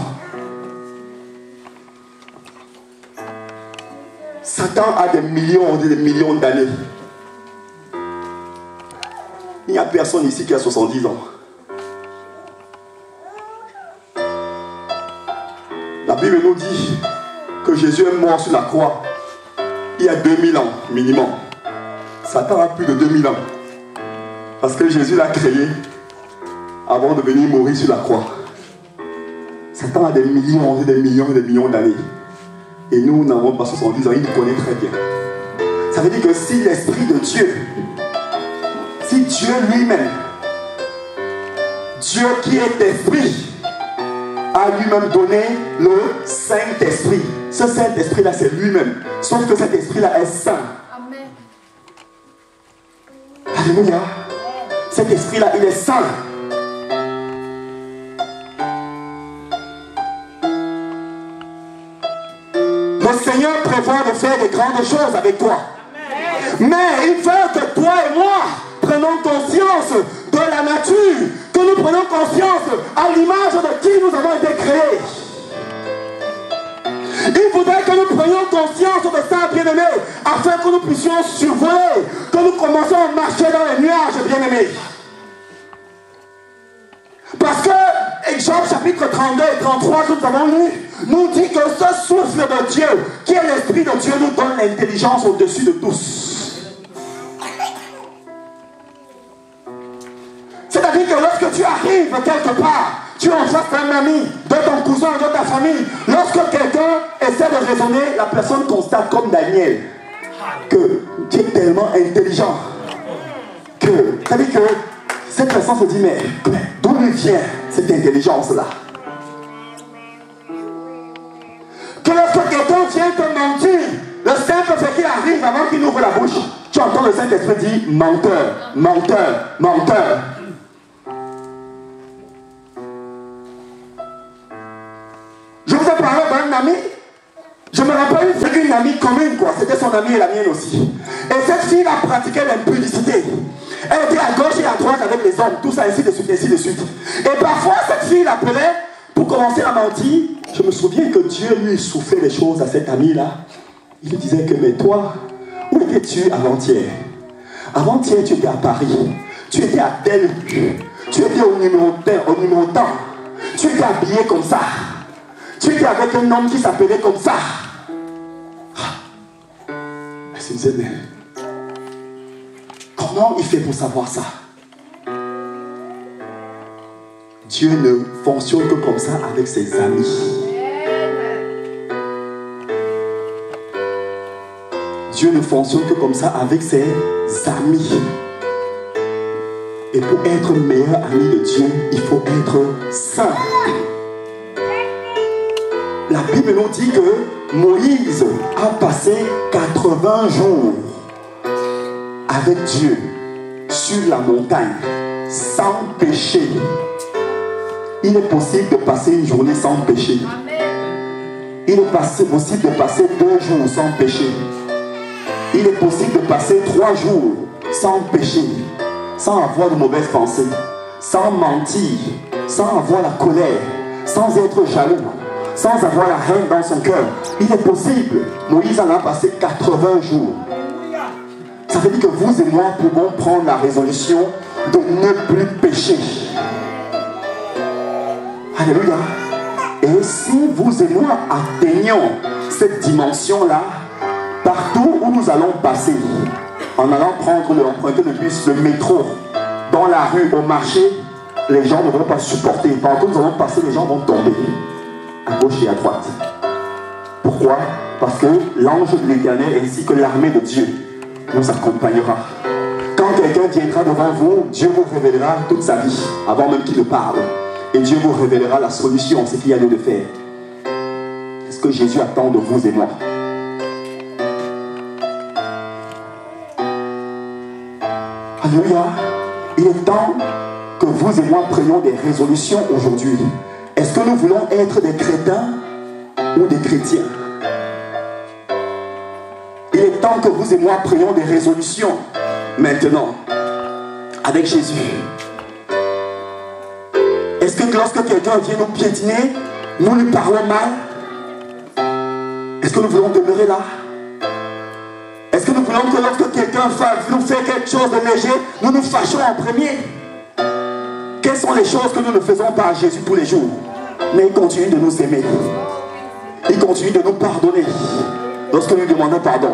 Satan a des millions et des millions d'années. Il n'y a personne ici qui a 70 ans. La Bible nous dit que Jésus est mort sur la croix il y a 2000 ans minimum. Satan a plus de 2000 ans. Parce que Jésus l'a créé avant de venir mourir sur la croix. Satan a des millions et des millions et des millions d'années. Et nous n'avons pas 70 ans, il nous connaît très bien. Ça veut dire que si l'Esprit de Dieu, si Dieu lui-même, Dieu qui est esprit, a lui-même donné le Saint-Esprit. Ce Saint-Esprit-là, c'est lui-même. Sauf que cet esprit-là est saint. Amen. Alléluia. Cet esprit-là, il est saint. Le Seigneur prévoit de faire de grandes choses avec toi. Amen. Mais il veut que toi et moi prenons conscience de la nature, que nous prenons conscience à l'image de qui nous avons été créés. Il voudrait que nous prenions conscience de ça, bien-aimés, afin que nous puissions survoler, que nous commencions à marcher dans les nuages, bien-aimés. Parce que Job chapitre 32 et 33 que nous avons lu, nous dit que ce souffle de Dieu, qui est l'Esprit de Dieu, nous donne l'intelligence au-dessus de tous. C'est-à-dire que lorsque tu arrives quelque part, tu es en face d'un ami, de ton cousin, de ta famille, lorsque quelqu'un essaie de raisonner, la personne constate comme Daniel que tu es tellement intelligent que, c'est-à-dire que cette personne se dit, mais d'où lui vient cette intelligence-là? Que lorsque quelqu'un vient te mentir, le simple fait qu'il arrive avant qu'il ouvre la bouche, tu entends le Saint-Esprit dire, menteur, menteur, menteur. amie commune, quoi. C'était son amie et la mienne aussi. Et cette fille-là pratiquait l'impudicité. Elle était à gauche et à droite avec les hommes, tout ça, ainsi de suite, ainsi de suite. Et parfois, cette fille l'appelait pour commencer à mentir. Je me souviens que Dieu lui soufflait des choses à cette amie-là. Il lui disait que, mais toi, où étais-tu avant-hier? Avant-hier, tu étais à Paris. Tu étais à tel lieu. Tu étais au numéro tant. Tu étais habillé comme ça. Tu étais avec un homme qui s'appelait comme ça. Elle se disait, mais comment il fait pour savoir ça? Dieu ne fonctionne que comme ça avec ses amis. Dieu ne fonctionne que comme ça avec ses amis. Et pour être meilleur ami de Dieu, il faut être saint. La Bible nous dit que Moïse a passé 80 jours avec Dieu sur la montagne, sans péché. Il est possible de passer une journée sans péché. Il est possible de passer 2 jours sans péché. Il est possible de passer 3 jours sans péché, sans avoir de mauvaises pensées, sans mentir, sans avoir la colère, sans être jaloux, sans avoir la haine dans son cœur. Il est possible. Moïse en a passé 80 jours. Ça veut dire que vous et moi pouvons prendre la résolution de ne plus pécher. Alléluia. Et si vous et moi atteignons cette dimension-là, partout où nous allons passer, en allant emprunter le bus, le métro, dans la rue, au marché, les gens ne vont pas supporter. Partout où nous allons passer, les gens vont tomber, à gauche et à droite. Pourquoi? Parce que l'ange de l'Éternel ainsi que l'armée de Dieu nous accompagnera. Quand quelqu'un viendra devant vous, Dieu vous révélera toute sa vie, avant même qu'il ne parle. Et Dieu vous révélera la solution, ce qu'il y a lieu de faire. C'est ce que Jésus attend de vous et moi. Alléluia. Il est temps que vous et moi prenions des résolutions aujourd'hui. Est-ce que nous voulons être des crétins ou des chrétiens? Il est temps que vous et moi prenions des résolutions maintenant avec Jésus. Est-ce que lorsque quelqu'un vient nous piétiner, nous lui parlons mal? Est-ce que nous voulons demeurer là? Est-ce que nous voulons que lorsque quelqu'un nous fait quelque chose de léger, nous nous fâchons en premier? Quelles sont les choses que nous ne faisons pas à Jésus tous les jours? Mais il continue de nous aimer. Il continue de nous pardonner lorsque nous demandons pardon.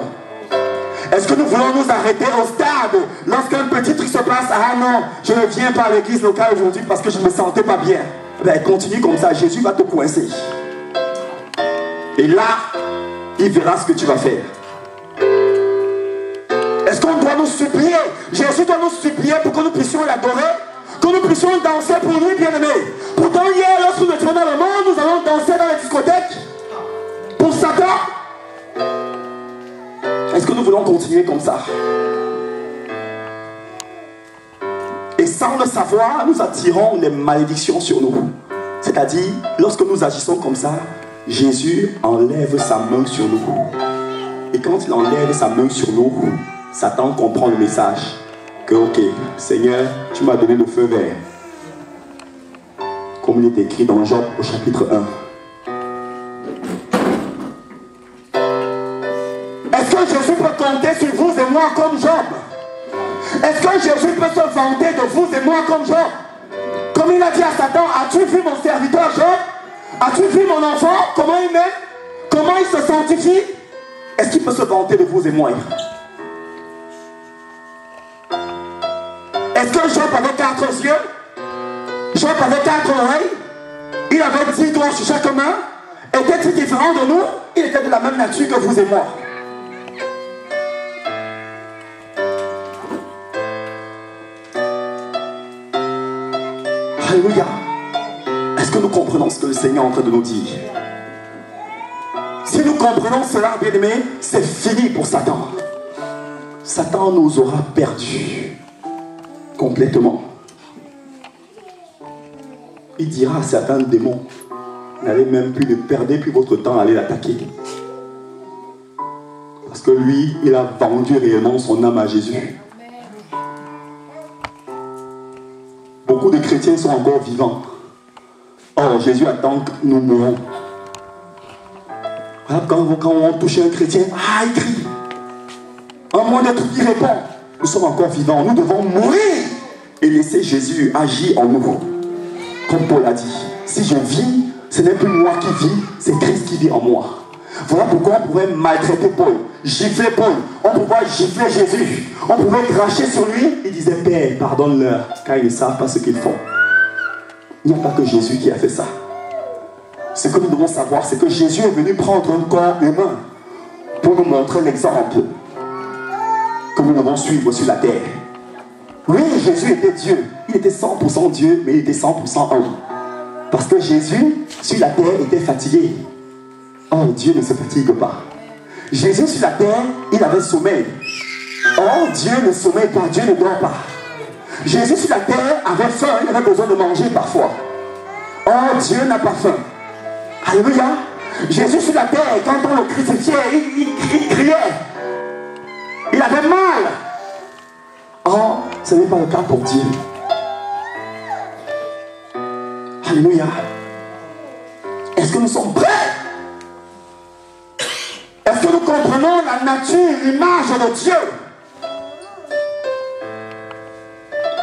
Est-ce que nous voulons nous arrêter au stade lorsqu'un petit truc se passe? Ah non, je ne viens pas à l'église locale aujourd'hui parce que je ne me sentais pas bien. Ben, continue comme ça, Jésus va te coincer. Et là, il verra ce que tu vas faire. Est-ce qu'on doit nous supplier? Jésus doit nous supplier pour que nous puissions l'adorer, que nous puissions danser pour lui, bien-aimé. Pourtant, hier, lorsque nous étions dans le monde, nous allons danser dans les discothèques pour Satan. Est-ce que nous voulons continuer comme ça? Et sans le savoir, nous attirons les malédictions sur nous. C'est-à-dire, lorsque nous agissons comme ça, Jésus enlève sa main sur nous. Et quand il enlève sa main sur nous, Satan comprend le message que, ok, Seigneur, tu m'as donné le feu vert. Comme il est écrit dans Job au chapitre 1. Est-ce que Jésus peut compter sur vous et moi comme Job? Est-ce que Jésus peut se vanter de vous et moi comme Job? Comme il a dit à Satan, as-tu vu mon serviteur Job? As-tu vu mon enfant? Comment il m'aime? Comment il se sanctifie? Est-ce qu'il peut se vanter de vous et moi? Est-ce que Job avait 4 yeux? Job avait 4 oreilles? Il avait 10 doigts sur chaque main? Était-il différent de nous? Il était de la même nature que vous et moi. Alléluia. Est-ce que nous comprenons ce que le Seigneur est en train de nous dire? Si nous comprenons cela, bien-aimés, c'est fini pour Satan. Satan nous aura perdus complètement. Il dira à certains démons, n'allez même plus, ne perdez plus votre temps à aller l'attaquer. Parce que lui, il a vendu réellement son âme à Jésus. Beaucoup de chrétiens sont encore vivants. Or, Jésus attend que nous mourons. Voilà, quand on touche un chrétien, il crie. Un mot d'être, il répond. Nous sommes encore vivants. Nous devons mourir et laisser Jésus agir en nous. Comme Paul a dit, si je vis, ce n'est plus moi qui vis, c'est Christ qui vit en moi. Voilà pourquoi on pouvait maltraiter Paul, gifler Paul, on pouvait gifler Jésus, on pouvait cracher sur lui. Il disait, Père, pardonne-leur, car ils ne savent pas ce qu'ils font. Il n'y a pas que Jésus qui a fait ça. Ce que nous devons savoir, c'est que Jésus est venu prendre un corps humain pour nous montrer l'exemple que nous devons suivre sur la terre. Oui, Jésus était Dieu. Il était 100% Dieu, mais il était 100% homme. Parce que Jésus, sur la terre, était fatigué. Oh, Dieu ne se fatigue pas. Jésus, sur la terre, il avait sommeil. Oh, Dieu ne sommeille pas, Dieu ne dort pas. Jésus, sur la terre, avait faim, il avait besoin de manger parfois. Oh, Dieu n'a pas faim. Alléluia. Jésus, sur la terre, quand on le crucifiait, il criait. Il avait mal. Oh, ce n'est pas le cas pour Dieu. Alléluia. Est-ce que nous sommes prêts? Est-ce que nous comprenons la nature, l'image de Dieu?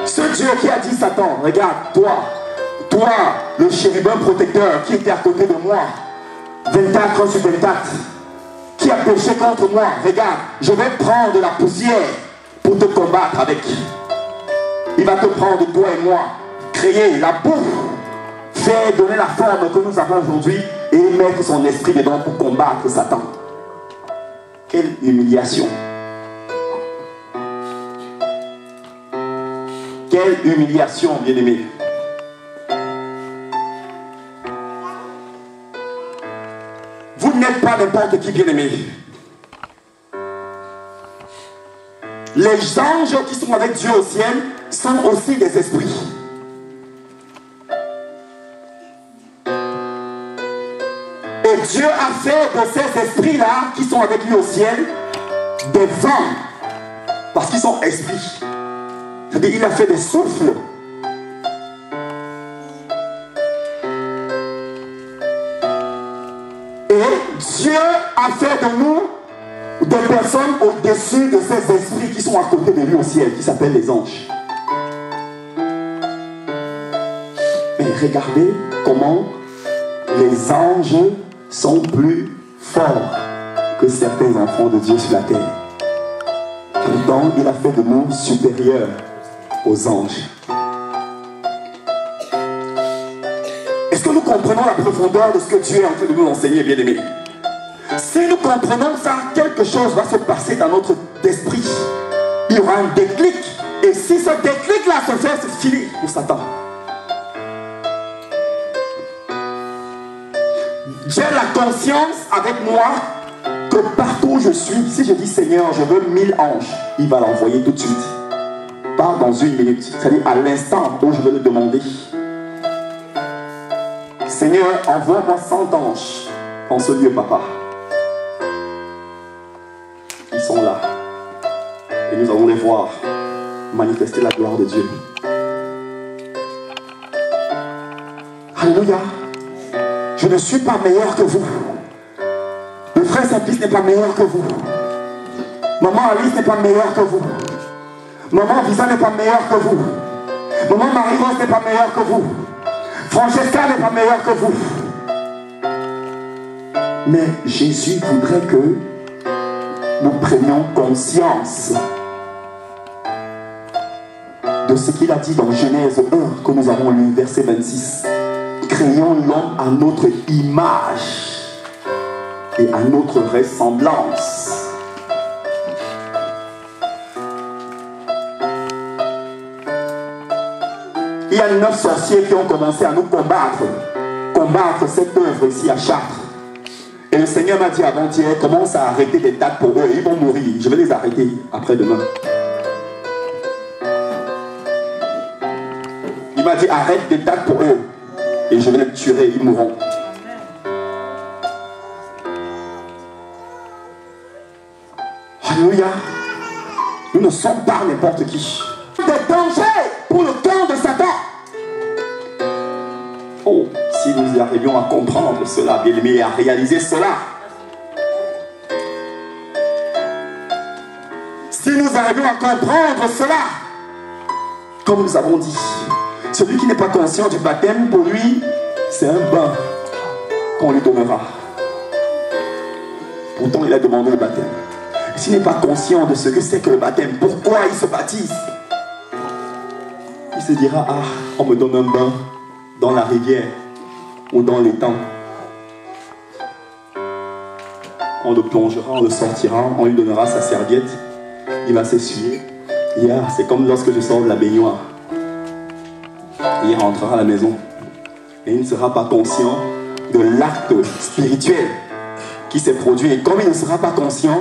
Ce Dieu qui a dit Satan, regarde, toi, le chérubin protecteur qui était à côté de moi, 24 heures sur 24, qui a péché contre moi, regarde, je vais prendre de la poussière pour te combattre avec. Il va te prendre, toi et moi, créer la boue, faire donner la forme que nous avons aujourd'hui et mettre son esprit dedans pour combattre Satan. Quelle humiliation! Quelle humiliation, bien-aimés! Vous n'êtes pas n'importe qui, bien-aimés. Les anges qui sont avec Dieu au ciel sont aussi des esprits. Et Dieu a fait de ces esprits-là qui sont avec lui au ciel des vents. Parce qu'ils sont esprits. C'est-à-dire qu'il a fait des souffles. Et Dieu a fait de nous des personnes au-dessus de ces esprits qui sont à côté de lui au ciel, qui s'appellent les anges. Mais regardez comment les anges sont plus forts que certains enfants de Dieu sur la terre. Pourtant, il a fait de nous supérieurs aux anges. Est-ce que nous comprenons la profondeur de ce que Dieu est en train de nous enseigner, bien-aimés? Si nous comprenons ça, quelque chose va se passer dans notre esprit. Il y aura un déclic. Et si ce déclic-là se fait, c'est fini pour Satan. J'ai la conscience avec moi que partout où je suis, si je dis Seigneur, je veux 1000 anges, il va l'envoyer tout de suite. Pas dans une minute. C'est-à-dire à l'instant où je vais le demander. Seigneur, envoie-moi 100 anges en ce lieu, papa. Ils sont là. Et nous allons les voir manifester la gloire de Dieu. Alléluia. Je ne suis pas meilleur que vous. Le frère Saint-Fils n'est pas meilleur que vous. Maman Alice n'est pas meilleure que vous. Maman Visa n'est pas meilleure que vous. Maman Marie-Rose n'est pas meilleure que vous. Francesca n'est pas meilleure que vous. Mais Jésus voudrait que nous prenions conscience de ce qu'il a dit dans Genèse 1 que nous avons lu, verset 26. Créons l'homme à notre image et à notre ressemblance. Il y a 9 sorciers qui ont commencé à nous combattre cette œuvre ici à Chartres. Et le Seigneur m'a dit avant-hier, commence à arrêter des dates pour eux, ils vont mourir. Je vais les arrêter après-demain. Il m'a dit arrête des dates pour eux et je vais les tuer, ils mourront. Alléluia. Nous ne sommes pas n'importe qui. Des dangers pour le camp de Satan. Oh, si nous arrivions à comprendre cela, bien aimé, et à réaliser cela. Si nous arrivions à comprendre cela, comme nous avons dit, celui qui n'est pas conscient du baptême, pour lui, c'est un bain qu'on lui donnera. Pourtant, il a demandé le baptême. S'il n'est pas conscient de ce que c'est que le baptême, pourquoi il se baptise, il se dira, ah, on me donne un bain dans la rivière ou dans l'étang. On le plongera, on le sortira, on lui donnera sa serviette, il va s'essuyer. C'est comme lorsque je sors de la baignoire. Il rentrera à la maison et il ne sera pas conscient de l'acte spirituel qui s'est produit. Et comme il ne sera pas conscient,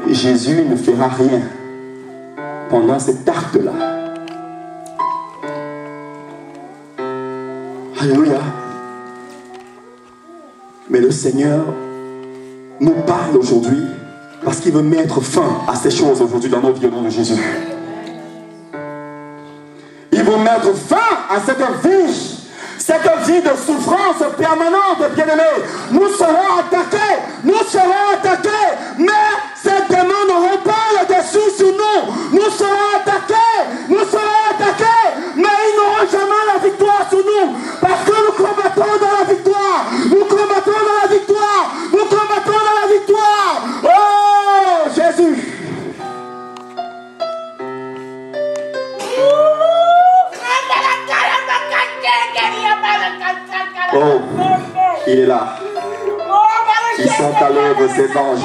Jésus ne fera rien pendant cet acte-là. Alléluia. Mais le Seigneur nous parle aujourd'hui parce qu'il veut mettre fin à ces choses aujourd'hui dans nos vies au nom de Jésus. Il veut mettre fin à cette vie de souffrance permanente, bien-aimés. Nous serons attaqués, mais ces démons n'auront pas le dessus sur nous. Nous serons attaqués, mais ils n'auront jamais la victoire sur nous, parce que nous combattons dans la victoire. Oh, Jésus. Oh, il est là. Ils sont à l'œuvre, ces anges.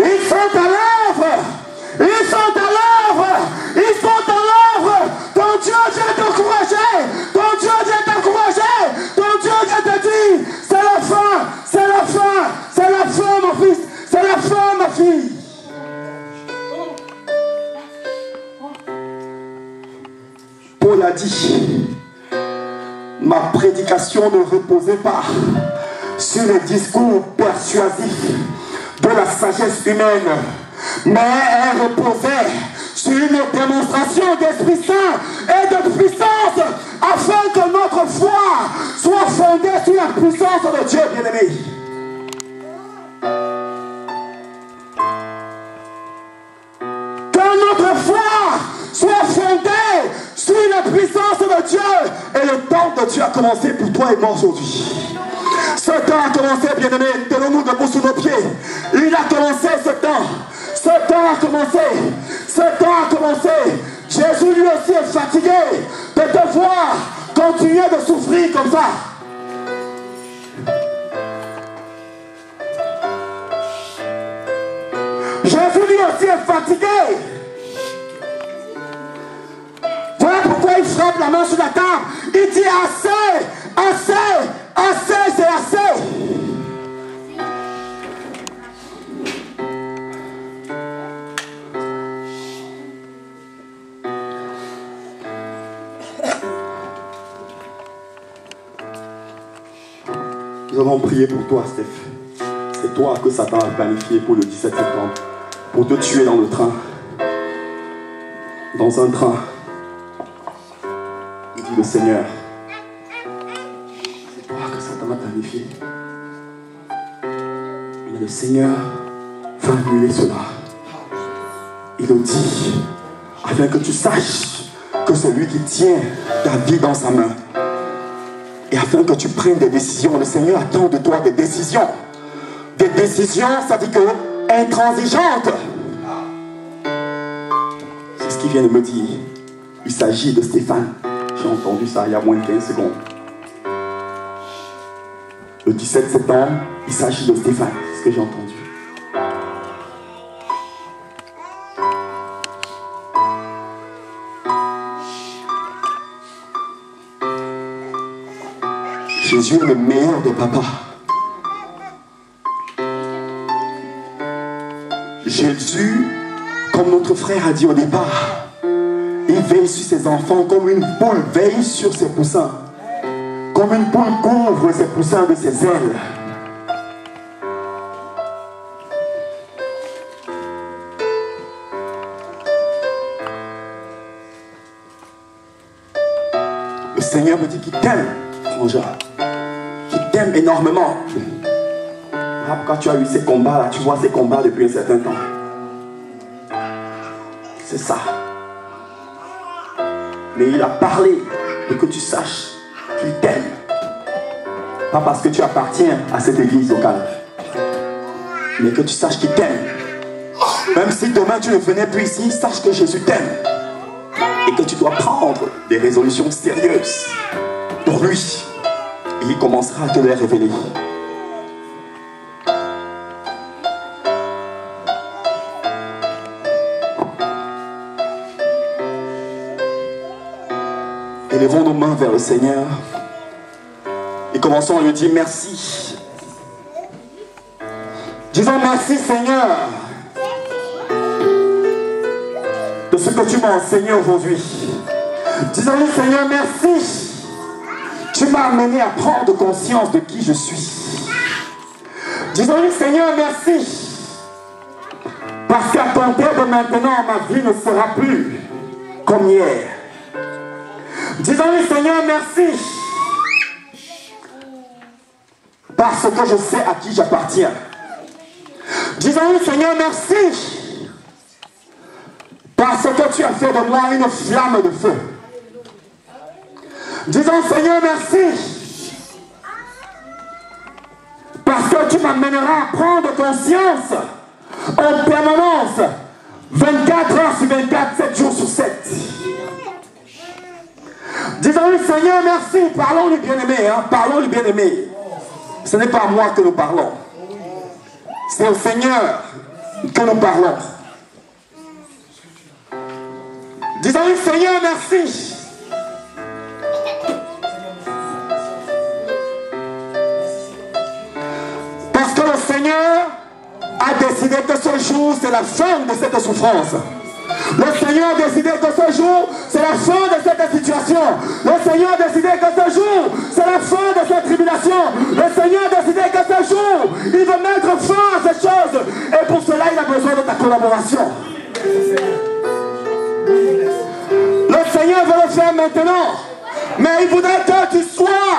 Ils sont à l'œuvre. Ton Dieu vient t'encourager. Ton Dieu vient te dire, c'est la fin, mon fils. C'est la fin, ma fille. Paul a dit, ma prédication ne reposait pas sur les discours persuasifs de la sagesse humaine, mais elle reposait sur une démonstration d'Esprit Saint et de puissance, afin que notre foi soit fondée sur la puissance de Dieu, bien-aimé. Que notre foi soit fondée sur la puissance de Dieu. Et le temps de Dieu a commencé pour toi et moi aujourd'hui. Ce temps a commencé, bien-aimé. Tenons-nous debout sur nos pieds. Il a commencé ce temps. Ce temps a commencé. Jésus lui aussi est fatigué de devoir continuer de souffrir comme ça. Jésus lui aussi est fatigué. Voilà pourquoi il frappe la main sur la table. Il dit assez, c'est assez. Nous allons prier pour toi, Steph. C'est toi que Satan a planifié pour le 17 septembre. Pour te tuer dans le train. Dans un train. Il dit le Seigneur. C'est toi que Satan a planifié. Mais le Seigneur va annuler cela. Il le dit afin que tu saches que c'est lui qui tient ta vie dans sa main. Et afin que tu prennes des décisions. Le Seigneur attend de toi des décisions. Des décisions, ça dit que intransigeantes. C'est ce qu'il vient de me dire. Il s'agit de Stéphane. J'ai entendu ça il y a moins de 15 secondes. Le 17 septembre, il s'agit de Stéphane. C'est ce que j'ai entendu. Jésus est le meilleur des papas. Jésus, comme notre frère a dit au départ, il veille sur ses enfants comme une poule veille sur ses poussins. Comme une poule couvre ses poussins de ses ailes. Seigneur me dit qu'il t'aime, frangin. Qu'il t'aime énormément. Quand tu as eu ces combats-là, tu vois ces combats depuis un certain temps. C'est ça. Mais il a parlé et que tu saches qu'il t'aime. Pas parce que tu appartiens à cette église locale, mais que tu saches qu'il t'aime. Même si demain tu ne venais plus ici, sache que Jésus t'aime. Et que tu dois prendre des résolutions sérieuses pour lui. Et il commencera à te les révéler. Élevons nos mains vers le Seigneur et commençons à lui dire merci. Disons merci Seigneur de ce que tu m'as enseigné aujourd'hui. Disons-lui Seigneur merci. Tu m'as amené à prendre conscience de qui je suis. Disons-lui Seigneur merci. Parce qu'à compter de maintenant ma vie ne sera plus comme hier. Disons-lui Seigneur merci. Parce que je sais à qui j'appartiens. Disons-lui Seigneur merci. Parce que tu as fait de moi une flamme de feu. Disons Seigneur merci. Parce que tu m'amèneras à prendre conscience en permanence 24 heures sur 24, 7 jours sur 7. Disons-lui Seigneur merci. Parlons-lui bien-aimé, hein? Parlons-lui bien-aimé. Ce n'est pas à moi que nous parlons. C'est au Seigneur que nous parlons. Disons-lui Seigneur merci. Parce que le Seigneur a décidé que ce jour c'est la fin de cette souffrance. Le Seigneur a décidé que ce jour, c'est la fin de cette situation. Le Seigneur a décidé que ce jour, c'est la fin de cette tribulation. Le Seigneur a décidé que ce jour, il veut mettre fin à ces choses. Et pour cela, il a besoin de ta collaboration. Le Seigneur veut le faire maintenant. Mais il voudrait que tu sois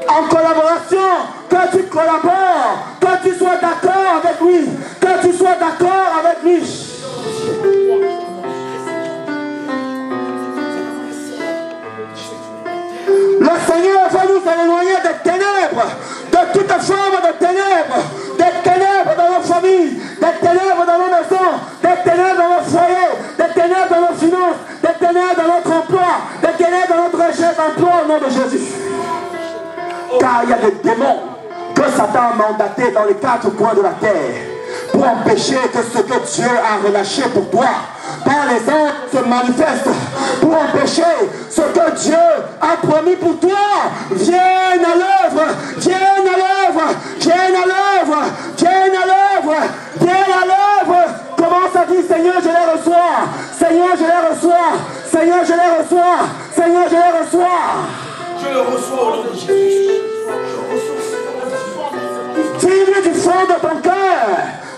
en collaboration, que tu collabores, que tu sois d'accord avec lui, que tu sois d'accord avec lui. Le Seigneur va nous éloigner des ténèbres, de toute forme de ténèbres, des ténèbres dans nos familles, des ténèbres dans nos maisons, des ténèbres dans nos foyers, des ténèbres dans nos finances, des ténèbres dans notre emploi, des ténèbres dans notre recherche d'emploi au nom de Jésus. Car il y a des démons que Satan a mandatés dans les 4 coins de la terre pour empêcher que ce que Dieu a relâché pour toi par les anges se manifeste, pour empêcher ce que Dieu a promis pour toi vienne à l'œuvre, vienne à l'œuvre, vienne à l'œuvre, vienne à l'œuvre, vienne à l'œuvre. Commence à dire Seigneur je les reçois, Seigneur je les reçois, Seigneur je les reçois, Seigneur je les reçois. Je le reçois au nom de Jésus. Dis-lui du fond de ton cœur.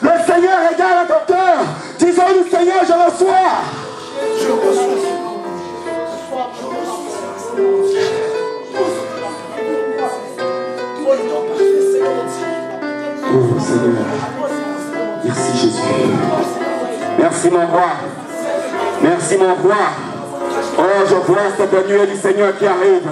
Le Seigneur regarde à ton cœur. Disons-lui Seigneur je reçois. Je reçois. Oh Seigneur. Merci Jésus. Merci mon roi. Merci mon roi. Oh, je vois cette nuée du Seigneur qui arrive.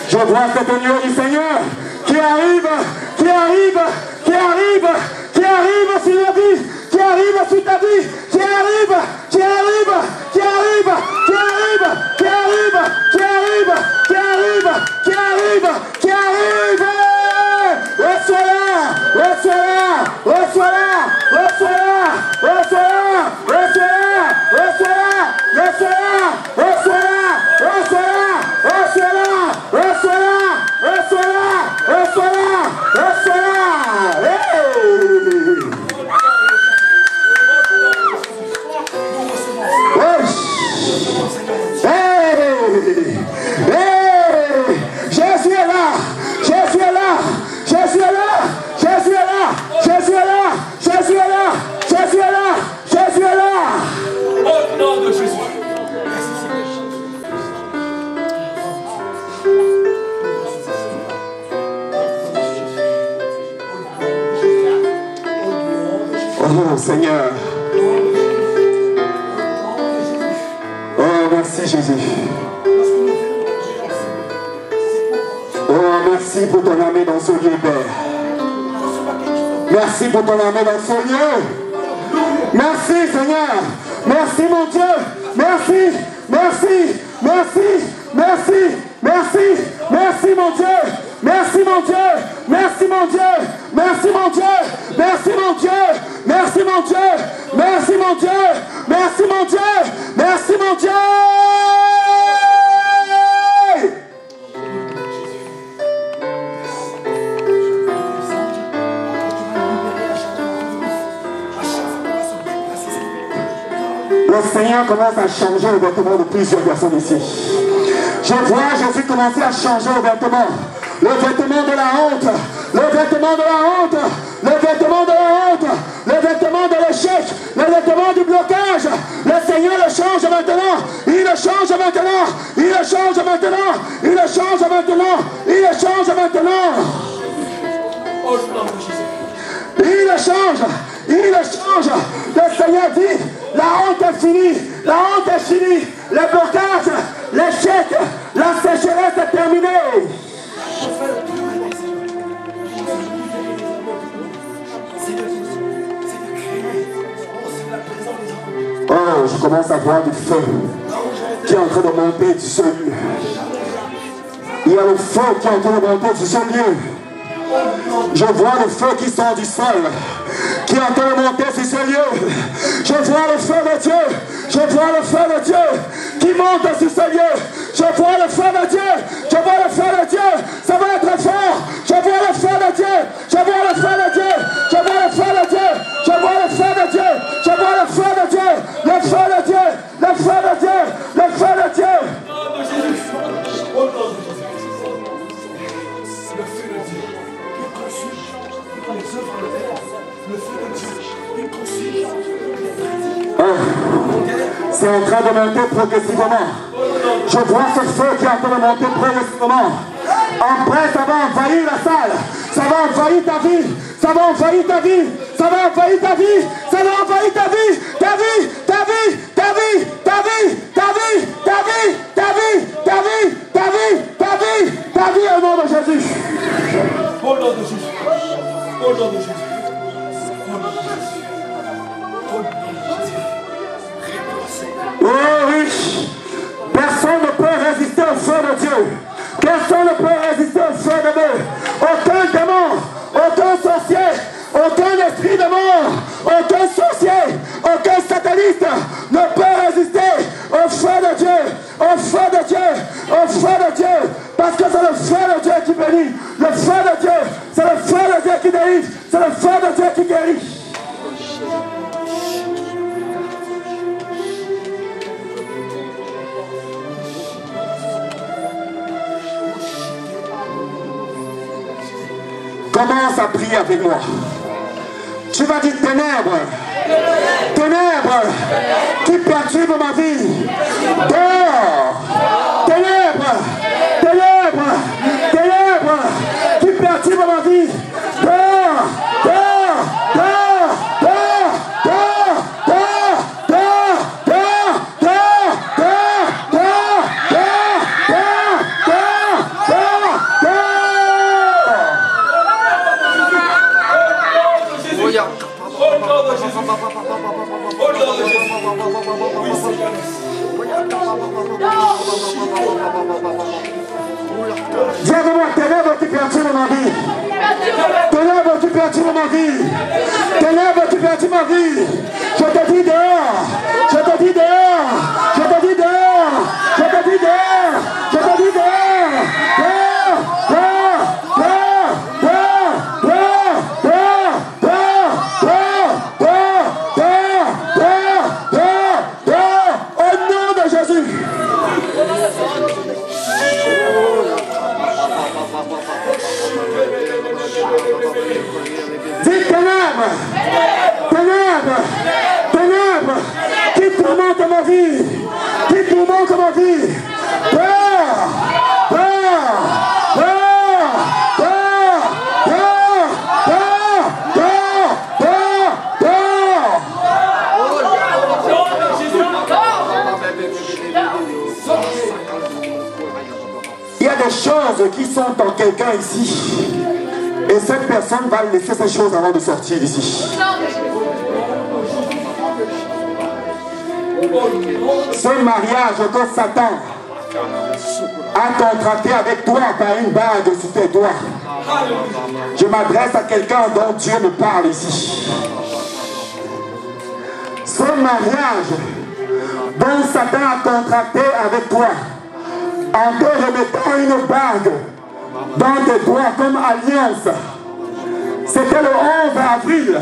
Je vois cette nuée du Seigneur qui arrive, qui arrive, qui arrive, qui arrive sur la vie, qui arrive sur ta vie, qui arrive, qui arrive, qui arrive, qui arrive, qui arrive, qui arrive, qui arrive, qui arrive, qui arrive. Reçois-la, reçois-la, reçois-la, reçois-la, reçois-la, reçois-la, reçois-la, reçois-la, reçois-la, reçois-la, reçois-la, reçois-la, reçois-la, reçois-la, reçois-la. Jésus est là, Jésus est là, Jésus est là, Jésus est là, Jésus est là, Jésus est là, Jésus est là, Oh, merci Jésus. Oh, merci pour ton armée dans ce lieu, Père. Merci pour ton armée dans ce lieu. Merci, Seigneur. Merci, mon Dieu. Merci, merci, merci, merci, merci, merci, mon Dieu. Merci, mon Dieu. Merci, mon Dieu. Merci, mon Dieu. Merci, mon Dieu. Merci, mon Dieu. Merci, mon Dieu. Merci, mon Dieu. Merci, mon Dieu. Le Seigneur commence à changer le vêtement de plusieurs personnes ici. Je vois Jésus commencer à changer le vêtement. Le vêtement de la honte. Le vêtement de la honte. Le vêtement de la honte. Le vêtement de l'échec. Le vêtement du blocage. Le Seigneur le change maintenant. Il le change maintenant. Il le change maintenant. Il le change maintenant. Il le change maintenant. Il le change. Il le change. Le Seigneur dit, la honte est finie. La honte est finie. Le blocage, l'échec, la sécheresse est terminée. Oh, je commence à voir du feu qui est en train de monter du sol. Il y a le feu qui est en train de monter du sol. Je vois le feu qui sort du sol, qui est en train de monter sur ce lieu. Je vois le feu de Dieu. Je vois le feu de Dieu qui monte sur ce lieu. Je vois le feu de Dieu. Je vois le feu de Dieu. Ça va être fort. Je vois le feu de Dieu. Je vois le feu de Dieu. Je vois le feu de Dieu. Je vois le feu de Dieu. Je vois le feu de Dieu. Le feu de Dieu. Le feu de Dieu. Le feu de Dieu. C'est en train de monter progressivement. Je vois ce feu qui est en train de monter progressivement. Après, ça va envahir la salle. Ça va envahir ta vie. Ça va envahir ta vie. Ça va envahir ta vie. Ça va envahir ta vie. Ta vie. Ta vie. Ta vie. Ta vie. Ta vie. Ta vie. Ta vie. Ta vie. Ta vie. Ta vie. Ta vie au nom de Jésus. Au nom de Jésus. Au nom de Jésus. Oh oui, personne ne peut résister au feu de Dieu. Personne ne peut résister au feu de Dieu. Aucun démon, aucun sorcier, aucun esprit de mort, aucun sorcier, aucun sataniste ne peut résister au feu de Dieu, au feu de Dieu, au feu de Dieu. Parce que c'est le feu de Dieu qui bénit. Le feu de Dieu, c'est le feu de Dieu qui délivre. C'est le feu de Dieu qui guérit. Commence à prier avec moi. Tu vas dire ténèbres. Ténèbres qui perturbent ma vie. Dehors. Ténèbres. Ténèbres. Ténèbres qui perturbent ma vie. Dehors. Dehors. Dehors. Dehors. Dehors. Dehors. Dehors. Dehors. Dehors. Dehors. Dehors. Dehors. Viens de moi, ténèbres qui perturbent ma vie. Ténèbres qui perturbent ma vie. Ténèbres qui perturbent ma vie. Je te dis dehors. Je te dis dehors. Je te dis dehors. Je te dis dehors. Je te dis dehors. Dehors. Dehors. Dehors. Dehors. Dehors. Dehors. Dehors. Dehors. Dehors. Dehors. Dehors. Dehors. Au nom de Jésus. Dis ténèbres, ténèbres, ténèbres, qui tourmentent ma vie, qui tourmentent ma vie. Peur, peur, peur, peur, peur, peur, peur, peur, peur. choses qui sont en quelqu'un ici. Et cette personne va laisser ces choses avant de sortir d'ici. Ce mariage que Satan a contracté avec toi par une bague sur tes doigts. Je m'adresse à quelqu'un dont Dieu me parle ici. Ce mariage dont Satan a contracté avec toi, en te remettant une bague dans tes doigts comme alliance, c'était le 11 avril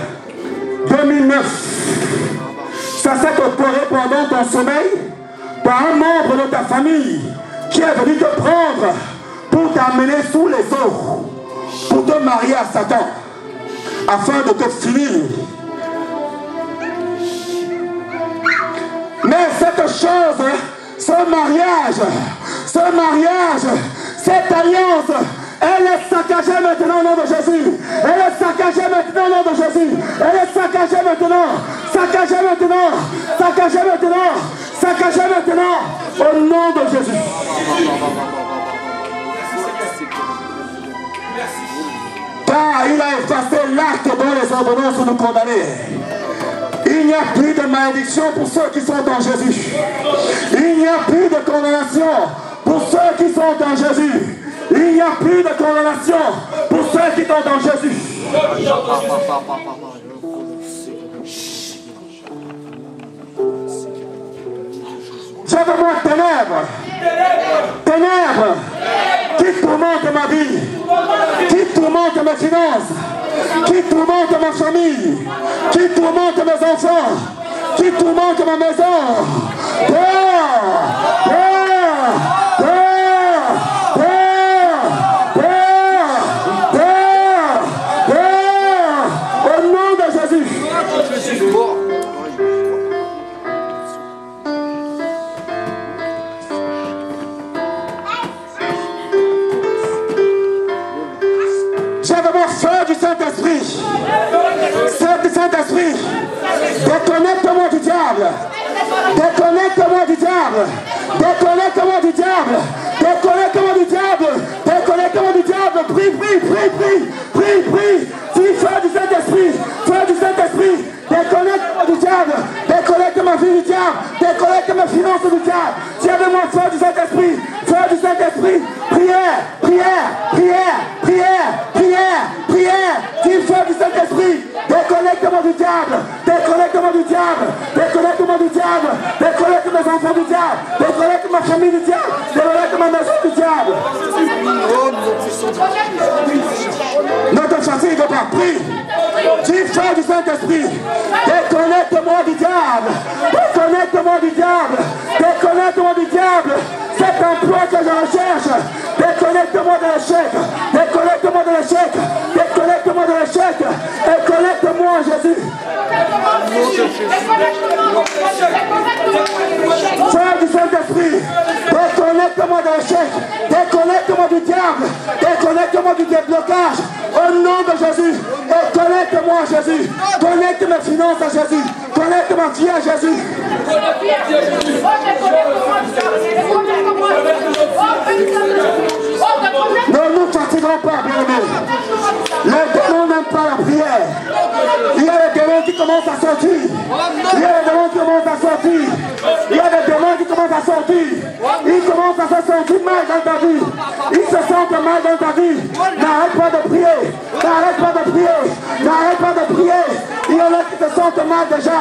2009. Ça s'est opéré pendant ton sommeil par un membre de ta famille qui est venu te prendre pour t'amener sous les eaux, pour te marier à Satan, afin de te finir. Mais cette chose, ce mariage, cette alliance, elle est saccagée maintenant au nom de Jésus. Elle est saccagée maintenant au nom de Jésus. Elle est saccagée maintenant. Saccagée maintenant. Saccagée maintenant. Saccagée maintenant. Au nom de Jésus. Car il a effacé l'acte dont les ordonnances nous condamnaient. Il n'y a plus de malédiction pour ceux qui sont en Jésus. Il n'y a plus de condamnation pour ceux qui sont en Jésus. Il n'y a plus de condamnation pour ceux qui sont en Jésus. J'avais moi ténèbres. Ténèbres qui tourmentent ma vie, qui tourmentent mes finances, qui tourmentent ma famille, qui tourmentent mes enfants, qui tourmentent ma maison. Peur, peur, peur, peur, peur, peur, peur, au nom de Jésus. J'avais mon feu du Saint-Esprit. Saint-Esprit, déconnecte-moi du diable. Déconnecte-moi du diable. Déconnecte-moi du diable. Déconnecte-moi du diable. Déconnecte-moi du diable. Prie, prie, prie, prie, prie, prie. Dis feu du Saint-Esprit. Feu du Saint-Esprit. Déconnecte-moi du diable. Déconnecte ma vie du diable. Déconnecte mes finances du diable. Tiens-moi feu du Saint-Esprit. Feu du Saint-Esprit. Prière, prière, prière, prière, prière, prière. Dis feu du Saint-Esprit. Déconnecte-moi du diable. Déconnecte-moi du diable. Déconnecte-moi du diable. Déconnecte mes enfants du diable. Déconnecte ma famille du diable. Déconnecte ma maison du diable. Ne te fatigue pas. Prie. Dis feu du Saint-Esprit. Déconnecte-moi du diable. Déconnecte-moi du diable. Déconnecte-moi du diable. Cet emploi que je recherche. Déconnecte-moi de l'échec. Déconnecte-moi de l'échec. Déconnecte-moi de l'échec. Et connecte-moi à Jésus. Frère du Saint-Esprit, déconnecte-moi de l'échec. Déconnecte-moi du diable. Déconnecte-moi du déblocage. Au nom de Jésus. Et connecte-moi à Jésus. Connecte mes finances à Jésus. Connecte ma vie à Jésus. Ne nous fatiguons pas, bien-aimés. Les démons n'aiment pas la prière. Il y a des démons qui commencent à sortir. Il y a des démons qui commencent à sortir. Il y a des démons qui commencent à sortir. Ils commencent à se sentir mal dans ta vie. Ils se sentent mal dans ta vie. N'arrête pas de prier. N'arrête pas de prier. N'arrête pas de prier. Il y en a qui se sentent mal déjà.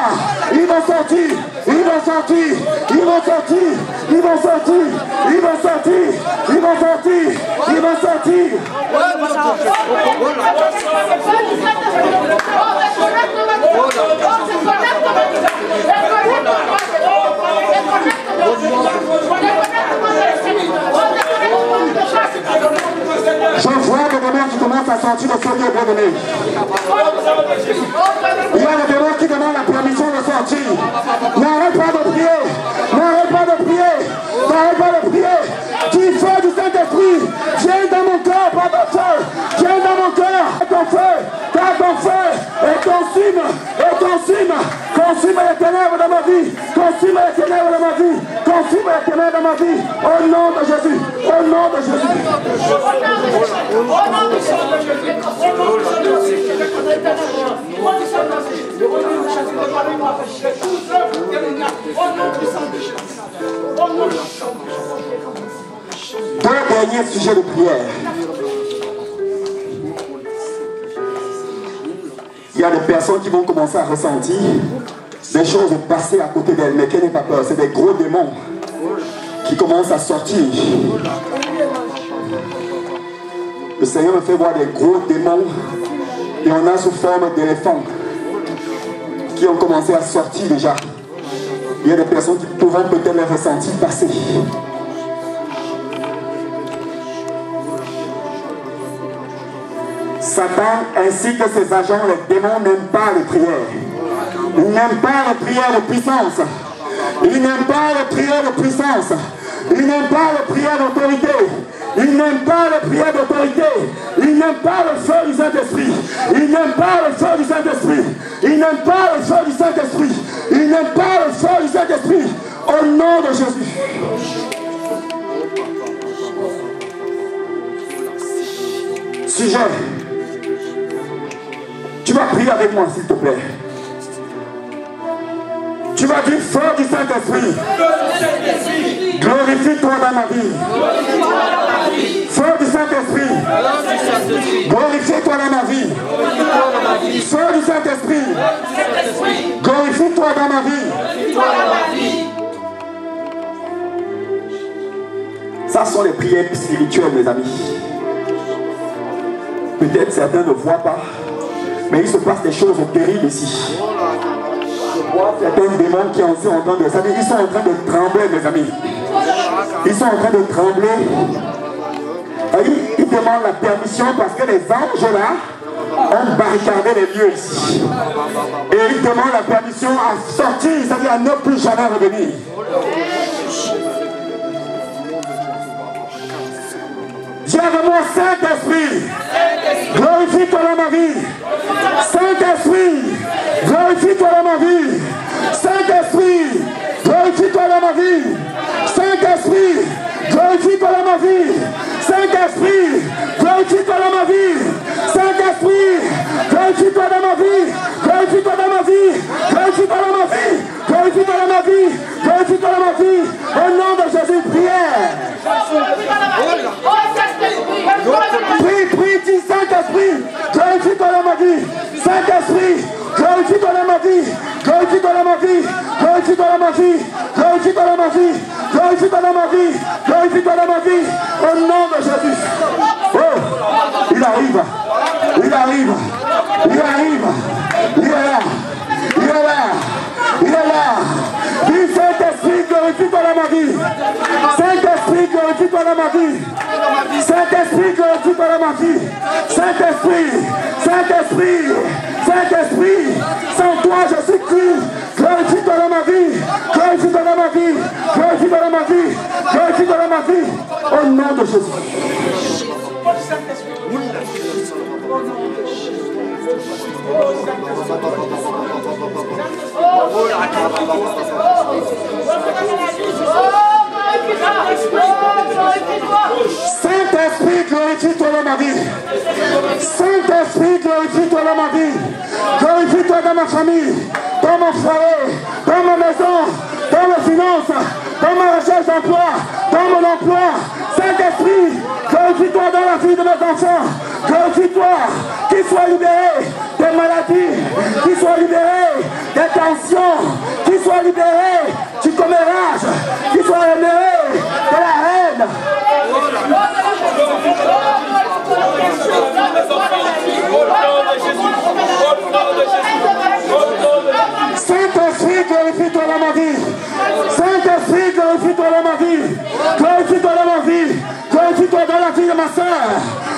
Ils vont sortir. Ils vont sortir. Ils vont sortir. Ils vont sortir. Ils vont sortir. Ils vont sortir. Ils vont sortir. Je vois des démons qui commencent à sortir de ce lieu, bien-aimé. Il y a des démons qui demandent la permission de sortir. N'arrête pas de prier. N'arrête pas de prier. N'arrête pas de prier. Du feu du Saint-Esprit. Viens dans mon cœur, pas ton feu. Viens dans mon cœur. Ton feu. Garde ton feu. Et consume. Et consume. Consume les ténèbres. ténèbres dans ma vie. Consume les ténèbres dans ma vie. Consume les ténèbres dans ma vie. Au nom de Jésus. Au nom de Jésus. Deux derniers sujets de prière. Il y a des personnes qui vont commencer à ressentir des choses passer à côté d'elles, mais qu'elles n'aient pas peur. C'est des gros démons qui commencent à sortir. Le Seigneur me fait voir des gros démons et on a sous forme d'éléphants qui ont commencé à sortir déjà. Il y a des personnes qui pourront peut-être les ressentir passer. Satan ainsi que ses agents, les démons, n'aiment pas les prières. Ils n'aiment pas les prières de puissance. Ils n'aiment pas les prières de puissance. Ils n'aiment pas les prières d'autorité. Ils n'aiment pas les prières d'autorité. Ils n'aiment pas le feu du Saint-Esprit. Ils n'aiment pas le feu du Saint-Esprit. Ils n'aiment pas le feu du Saint-Esprit. Ils n'aiment pas le feu du Saint-Esprit. Au nom de Jésus. Sujet. Tu vas prier avec moi, s'il te plaît. Tu vas dire feu du Saint-Esprit. Glorifie-toi dans ma vie. Feu du Saint-Esprit. Glorifie-toi dans ma vie. Feu du Saint-Esprit. Glorifie-toi dans ma vie. Ça sont les prières spirituelles, mes amis. Peut-être certains ne voient pas, mais il se passe des choses terribles ici. Je vois certains démons qui sont en train de... Ils sont en train de trembler, mes amis. Ils sont en train de trembler. Ils demandent la permission parce que les anges là ont barricadé les lieux ici. Et ils demandent la permission à sortir, c'est-à-dire à ne plus jamais revenir. Dis avec moi, Saint-Esprit, glorifie-toi dans ma vie. Saint-Esprit, glorifie-toi dans ma vie. Saint-Esprit, glorifie-toi dans ma vie. Saint-Esprit, glorifie-toi dans ma vie. Saint-Esprit, glorifie-toi dans ma vie. Saint-Esprit, glorifie-toi dans ma vie. Glorifie-toi dans ma vie. Glorifie-toi dans ma vie. Glorifie-toi dans ma vie. Glorifie-toi dans ma vie. Au nom de Jésus, prière. Prie, dis Saint-Esprit, glorifie-toi dans ma vie. Saint-Esprit, glorifie-toi dans ma vie. Glorifie-toi dans ma vie. Glorifie-toi dans ma vie. Glorifie-toi dans ma vie. Glorifie-toi dans ma vie. Glorifie-toi dans ma vie. Au nom de Jésus. Oh, il arrive. Il arrive. Il arrive. Il est là. Il est là. Il est là. Dis Saint-Esprit, glorifie-toi dans ma vie. Saint-Esprit, glorifie-toi dans ma vie. Saint-Esprit, glorifie-toi dans ma vie. Saint-Esprit, Saint-Esprit, Saint-Esprit, sans toi je suis qui? Glorifie-toi dans ma vie. Glorifie-toi dans ma vie. Glorifie-toi dans ma vie. Glorifie-toi dans ma vie. Au nom de Jésus. Saint-Esprit, glorifie-toi dans ma vie. Saint-Esprit, glorifie-toi dans ma vie. Glorifie-toi dans ma famille, dans mon foyer, dans ma maison, dans mes finances, dans ma recherche d'emploi, dans mon emploi. Saint-Esprit, glorifie-toi dans la vie de mes enfants. Glorifie-toi, qu'ils soient libérés des maladies, qu'ils soient libérés des tensions, qu'ils soient libérés du commérage, qu'ils soient libérés de la haine. Saint-Esprit, glorifie-toi dans ma vie. Saint-Esprit, glorifie-toi dans ma vie. Glorifie-toi dans ma vie. Glorifie-toi dans la vie de ma soeur,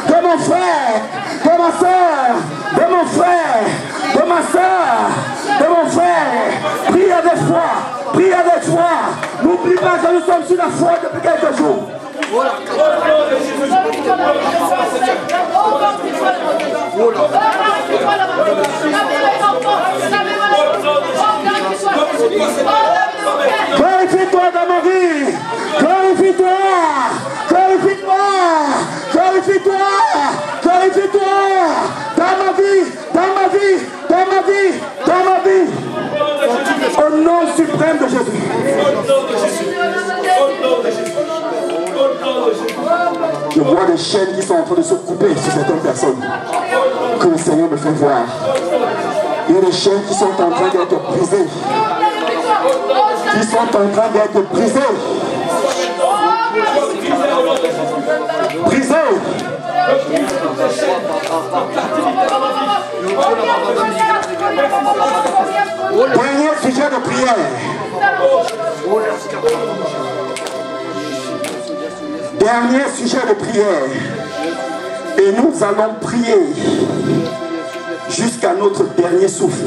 de mon frère, de ma soeur, de mon frère, de ma soeur, de mon frère. Prie avec foi, prie avec foi. N'oublie pas que nous sommes sur la foi depuis quelques jours. Glorifie-toi dans ma vie. Glorifie-toi. Glorifie-toi. Glorifie-toi. Glorifie-toi. Dans ma vie. Dans ma vie. Dans ma vie. Dans ma vie. Au nom suprême de Jésus. Je vois des chaînes qui sont en train de se couper sur certaines personnes. Que le Seigneur me fait voir. Il y a des chaînes qui sont en train d'être brisées. Qui sont en train d'être brisées. Brisées. Dernier sujet de prière. Dernier sujet de prière. Et nous allons prier jusqu'à notre dernier souffle.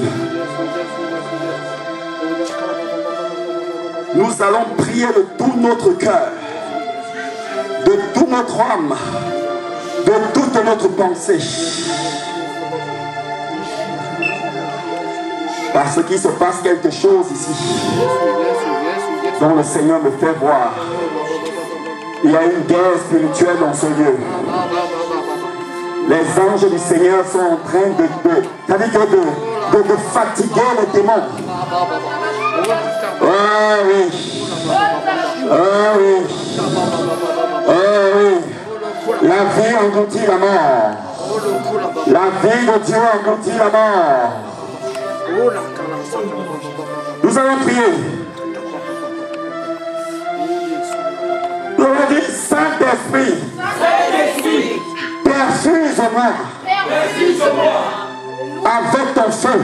Nous allons prier de tout notre cœur, de toute notre âme, de toute notre pensée. Parce qu'il se passe quelque chose ici dont le Seigneur me fait voir. Il y a une guerre spirituelle dans ce lieu. Les anges du Seigneur sont en train de fatiguer les démons. Oh oui. Oh oui. Oh oui. La vie engloutit la mort. La vie de Dieu engloutit la mort. Nous allons prier. Nous allons dire Saint-Esprit. Perfuse-moi avec ton feu.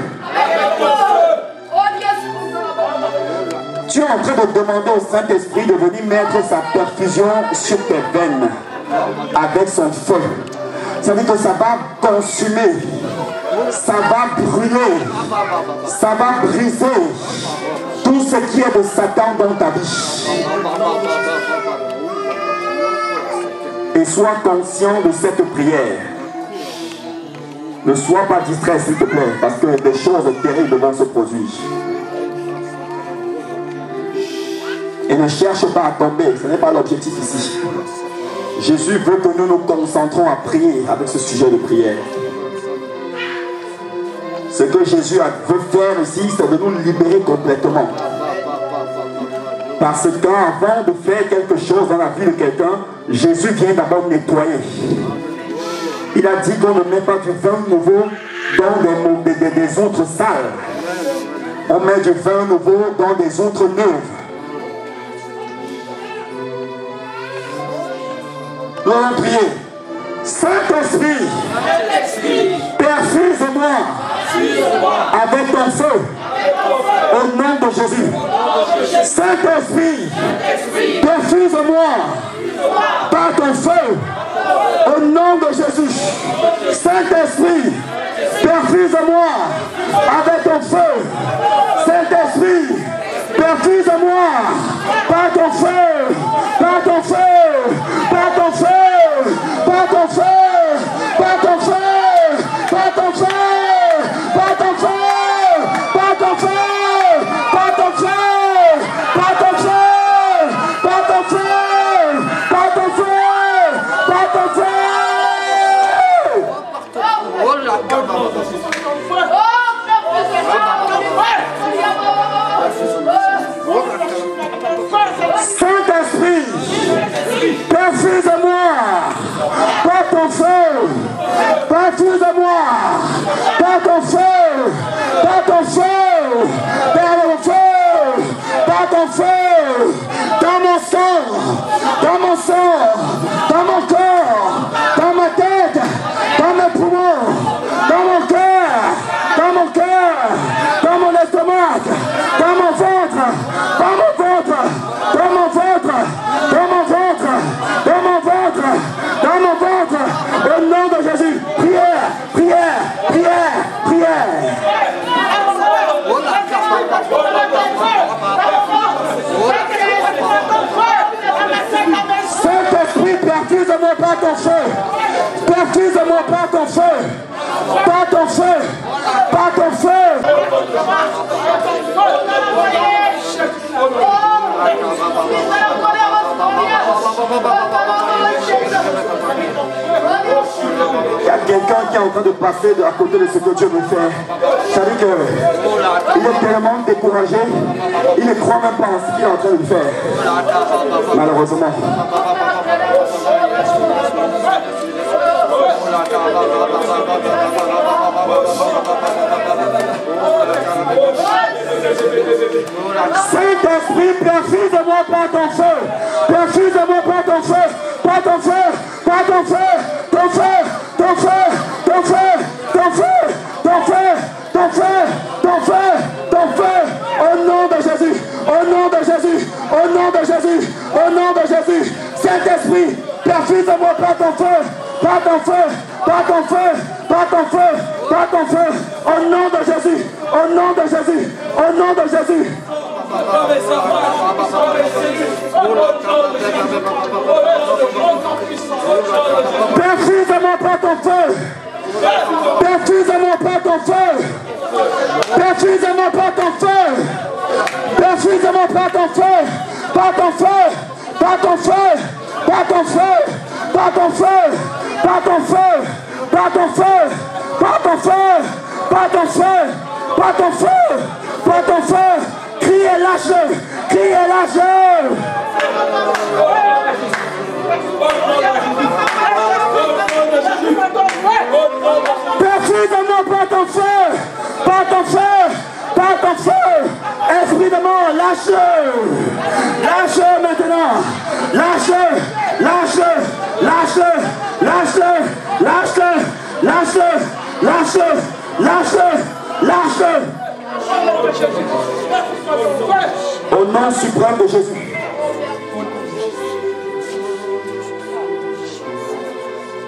Tu es en train de demander au Saint-Esprit de venir mettre sa perfusion sur tes veines avec son feu. Ça veut dire que ça va consumer, ça va brûler, ça va briser tout ce qui est de Satan dans ta vie. Et sois conscient de cette prière. Ne sois pas distrait, s'il te plaît, parce que des choses terribles vont se produire. Et ne cherche pas à tomber, ce n'est pas l'objectif ici. Jésus veut que nous nous concentrons à prier avec ce sujet de prière. Ce que Jésus veut faire ici, c'est de nous libérer complètement. Parce qu'avant de faire quelque chose dans la vie de quelqu'un, Jésus vient d'abord nettoyer. Il a dit qu'on ne met pas du vin nouveau dans des outres sales. On met du vin nouveau dans des outres neuves. Nous allons prier. Saint-Esprit, perfuse-moi avec ton feu au nom de Jésus. Saint-Esprit, perfuse-moi par ton feu au nom de Jésus. Saint-Esprit, perfuse-moi avec ton feu. Saint-Esprit, perfuse-moi par ton feu, par ton feu, par ton feu, par ton feu, par ton feu, par ton feu, par ton feu, par ton feu, par ton feu, par ton feu, par ton feu, par ton feu, par ton feu. Saint-Esprit, perfuse-moi par ton feu, perfuse-moi par ton feu, par ton feu, par ton feu, par ton feu, dans mon sang, dans mon sang, dans mon corps, dans ma tête, dans mes poumons, dans mon cœur, dans mon cœur, dans mon estomac, dans mon ventre, dans mon ventre, dans mon ventre, dans mon ventre, dans mon ventre, dans mon ventre, au nom de Jésus. Prière, prière, prière, prière. Saint-Esprit, perfuse-moi par ton feu. Perfuse-moi par ton feu. Par ton feu. Par ton feu. quelqu'un qui est en train de passer à côté de ce que Dieu veut faire. C'est-à-dire qu'il est tellement découragé, il ne croit même pas en ce qu'il est en train de faire. Malheureusement. Saint-Esprit, perfuse-moi par ton feu. Perfuse-moi par ton feu. Par ton feu. Par ton feu. Ton feu. Ton feu. Ton feu. Ton feu. Ton feu. Ton feu. Ton feu. Ton feu. Au nom de Jésus. Au nom de Jésus. Au nom de Jésus. Au nom de Jésus. Saint-Esprit, perfuse-moi par ton feu. Par ton feu. Par ton feu. Par ton feu. Par ton feu. Au nom de Jésus. Au nom de Jésus. Au nom de Jésus. Perfuse-moi par ton feu. Perfuse-moi par ton feu. Perfuse-moi par ton feu. Perfuse-moi par ton feu. Par ton feu. Par ton feu. Par ton feu. Par ton feu. Par ton feu. Par ton feu. Par ton feu. Par ton feu. Par ton feu. Par ton feu. Criez lâche-le. Criez lâche-le. Perfuse-moi par ton feu. Par ton feu. Par ton feu. Esprit de mort, lâche-le. Lâche-le maintenant. Lâche-le. Lâche-le. Lâche-le. Lâche-le. Lâche-le. Lâche-le. Lâche-le. Lâche-le. Lâche-le. Au nom suprême de Jésus.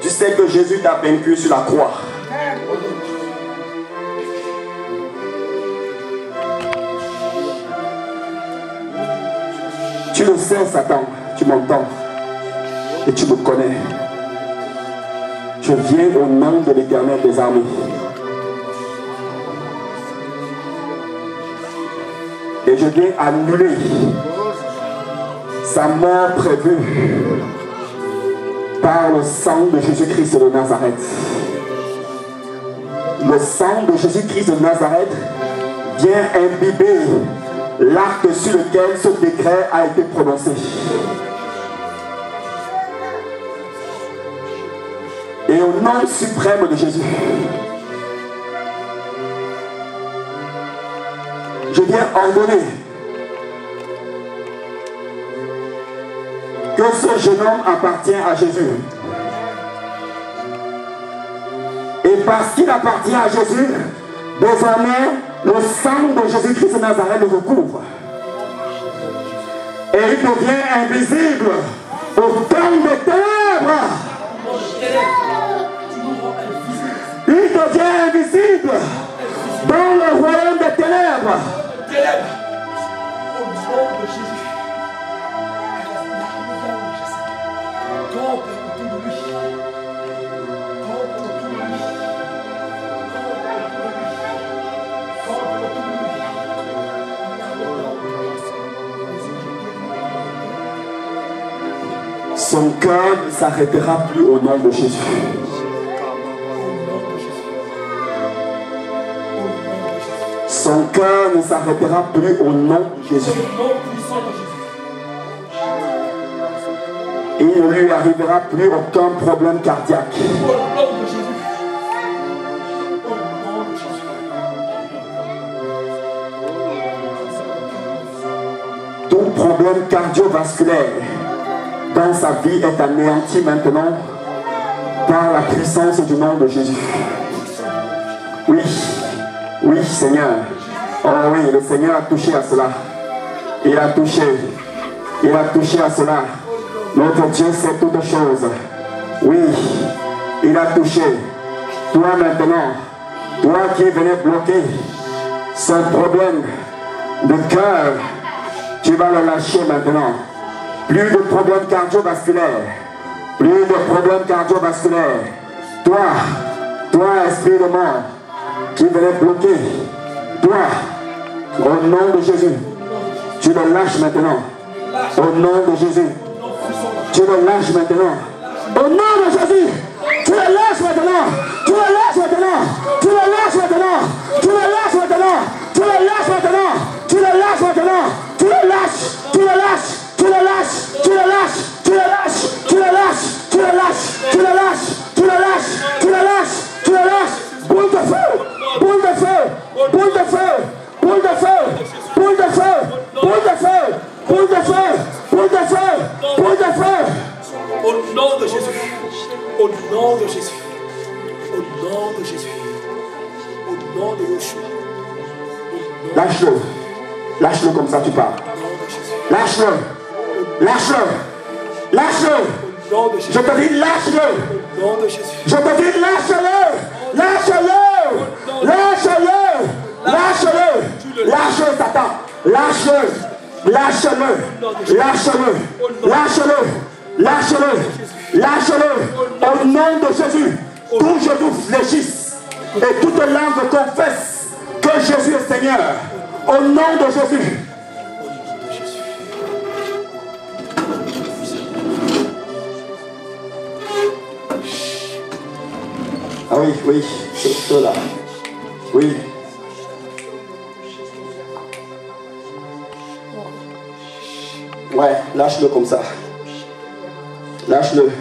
Tu sais que Jésus t'a vaincu sur la croix. Tu le sais, Satan, tu m'entends et tu me connais. Je viens au nom de l'Éternel des armées. Et je viens annuler sa mort prévue par le sang de Jésus-Christ de Nazareth. Le sang de Jésus-Christ de Nazareth vient imbiber l'acte sur lequel ce décret a été prononcé. Et au nom suprême de Jésus, je viens ordonner que ce jeune homme appartient à Jésus. Et parce qu'il appartient à Jésus, désormais, le sang de Jésus-Christ de Nazareth le recouvre. Et il devient invisible au temps des ténèbres. Il devient invisible dans le royaume des ténèbres. Au nom de Jésus. Campe autour de lui. Campe autour de lui. Campe autour de lui. Son cœur ne s'arrêtera plus au nom de Jésus. Son cœur ne s'arrêtera plus au nom de Jésus. Il ne lui arrivera plus aucun problème cardiaque. Tout problème cardiovasculaire dans sa vie est anéanti maintenant par la puissance du nom de Jésus. Oui, oui Seigneur. Oh oui, le Seigneur a touché à cela. Il a touché à cela. Notre Dieu sait toutes choses. Oui, il a touché. Toi maintenant, toi qui venais bloquer son problème de cœur, tu vas le lâcher maintenant. Plus de problèmes cardiovasculaires. Plus de problèmes cardiovasculaires. Toi, esprit de mort, qui venait bloquer. Toi, au nom de Jésus, tu le lâches maintenant. Au nom de Jésus, tu le lâches maintenant. Au nom de Jésus, tu le lâches maintenant. Tu le lâches maintenant. Tu le lâches maintenant. Tu le lâches maintenant. Tu le lâches maintenant. Tu le lâches maintenant. Tu le lâches. Tu le lâches. Tu le lâches. Tu le lâches. Tu le lâches. Tu le lâches. Tu le lâches. Tu le lâches. Tu le lâches. Tu le lâches. Tu le lâches. Boule de feu. Boule de feu. Boule de feu. Boule de feu. Boule de feu. Boule de feu. Boule de feu. Boule de feu. Boule de feu. Au nom de Jésus. Au nom de Jésus. Au nom de Jésus. Au nom de Yeshua. Lâche-le. Lâche-le comme ça tu pars. Lâche-le. Lâche-le. Lâche-le. Je te dis lâche-le. Au nom de Jésus. Je te dis lâche-le. Lâche-le. Lâche-le. Lâche-le. Lâche-le, Satan. Lâche-le. Lâche-le. Lâche-le. Lâche-le. Lâche-le. Lâche-le. Au nom de Jésus. Tout genou fléchisse et toute langue confesse que Jésus est Seigneur. Au nom de Jésus. Ah oui, oui, c'est cela. Oui. Ouais, lâche-le comme ça. Lâche-le.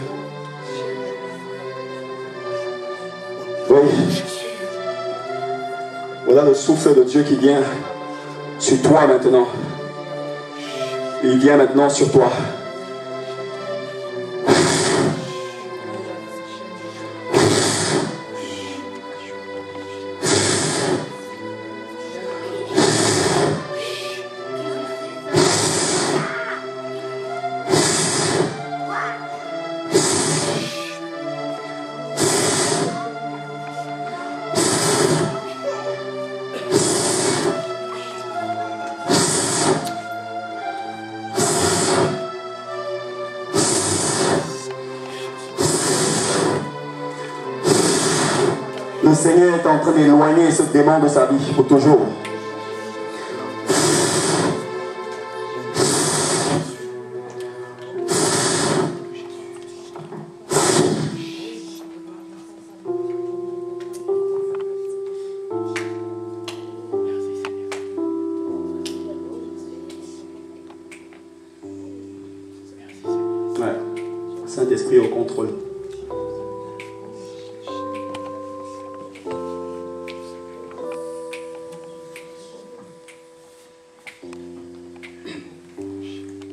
Oui. Voilà le souffle de Dieu qui vient sur toi maintenant. Il vient maintenant sur toi. Le Seigneur est en train d'éloigner ce démon de sa vie pour toujours. Ouais. Saint-Esprit au contrôle.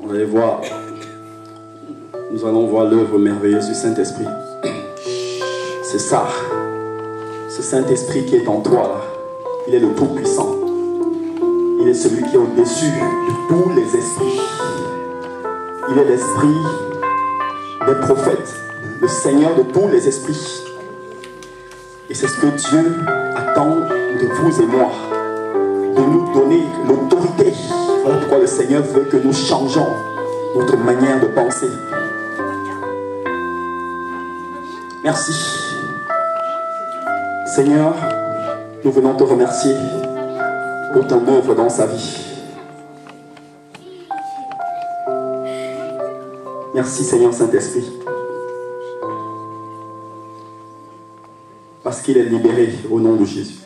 Vous allez voir, nous allons voir l'œuvre merveilleuse du Saint-Esprit. C'est ça, ce Saint-Esprit qui est en toi là, il est le Tout-Puissant. Il est celui qui est au-dessus de tous les esprits. Il est l'esprit des prophètes, le Seigneur de tous les esprits. Et c'est ce que Dieu attend de vous et moi, de nous donner l'autorité. Voilà pourquoi le Seigneur veut que nous changeons notre manière de penser. Merci. Seigneur, nous venons te remercier pour ton œuvre dans sa vie. Merci Seigneur Saint-Esprit. Parce qu'il est libéré au nom de Jésus.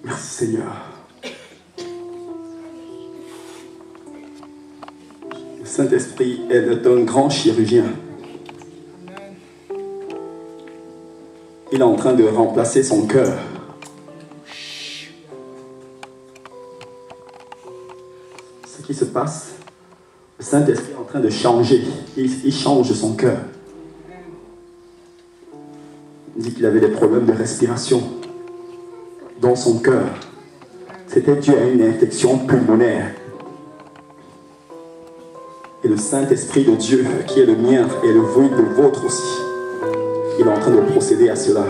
Merci Seigneur. Le Saint-Esprit est un grand chirurgien. Il est en train de remplacer son cœur. Ce qui se passe, le Saint-Esprit est en train de changer. Il change son cœur. Il dit qu'il avait des problèmes de respiration dans son cœur. C'était dû à une infection pulmonaire. Et le Saint-Esprit de Dieu, qui est le mien et le vôtre aussi, il est en train de procéder à cela.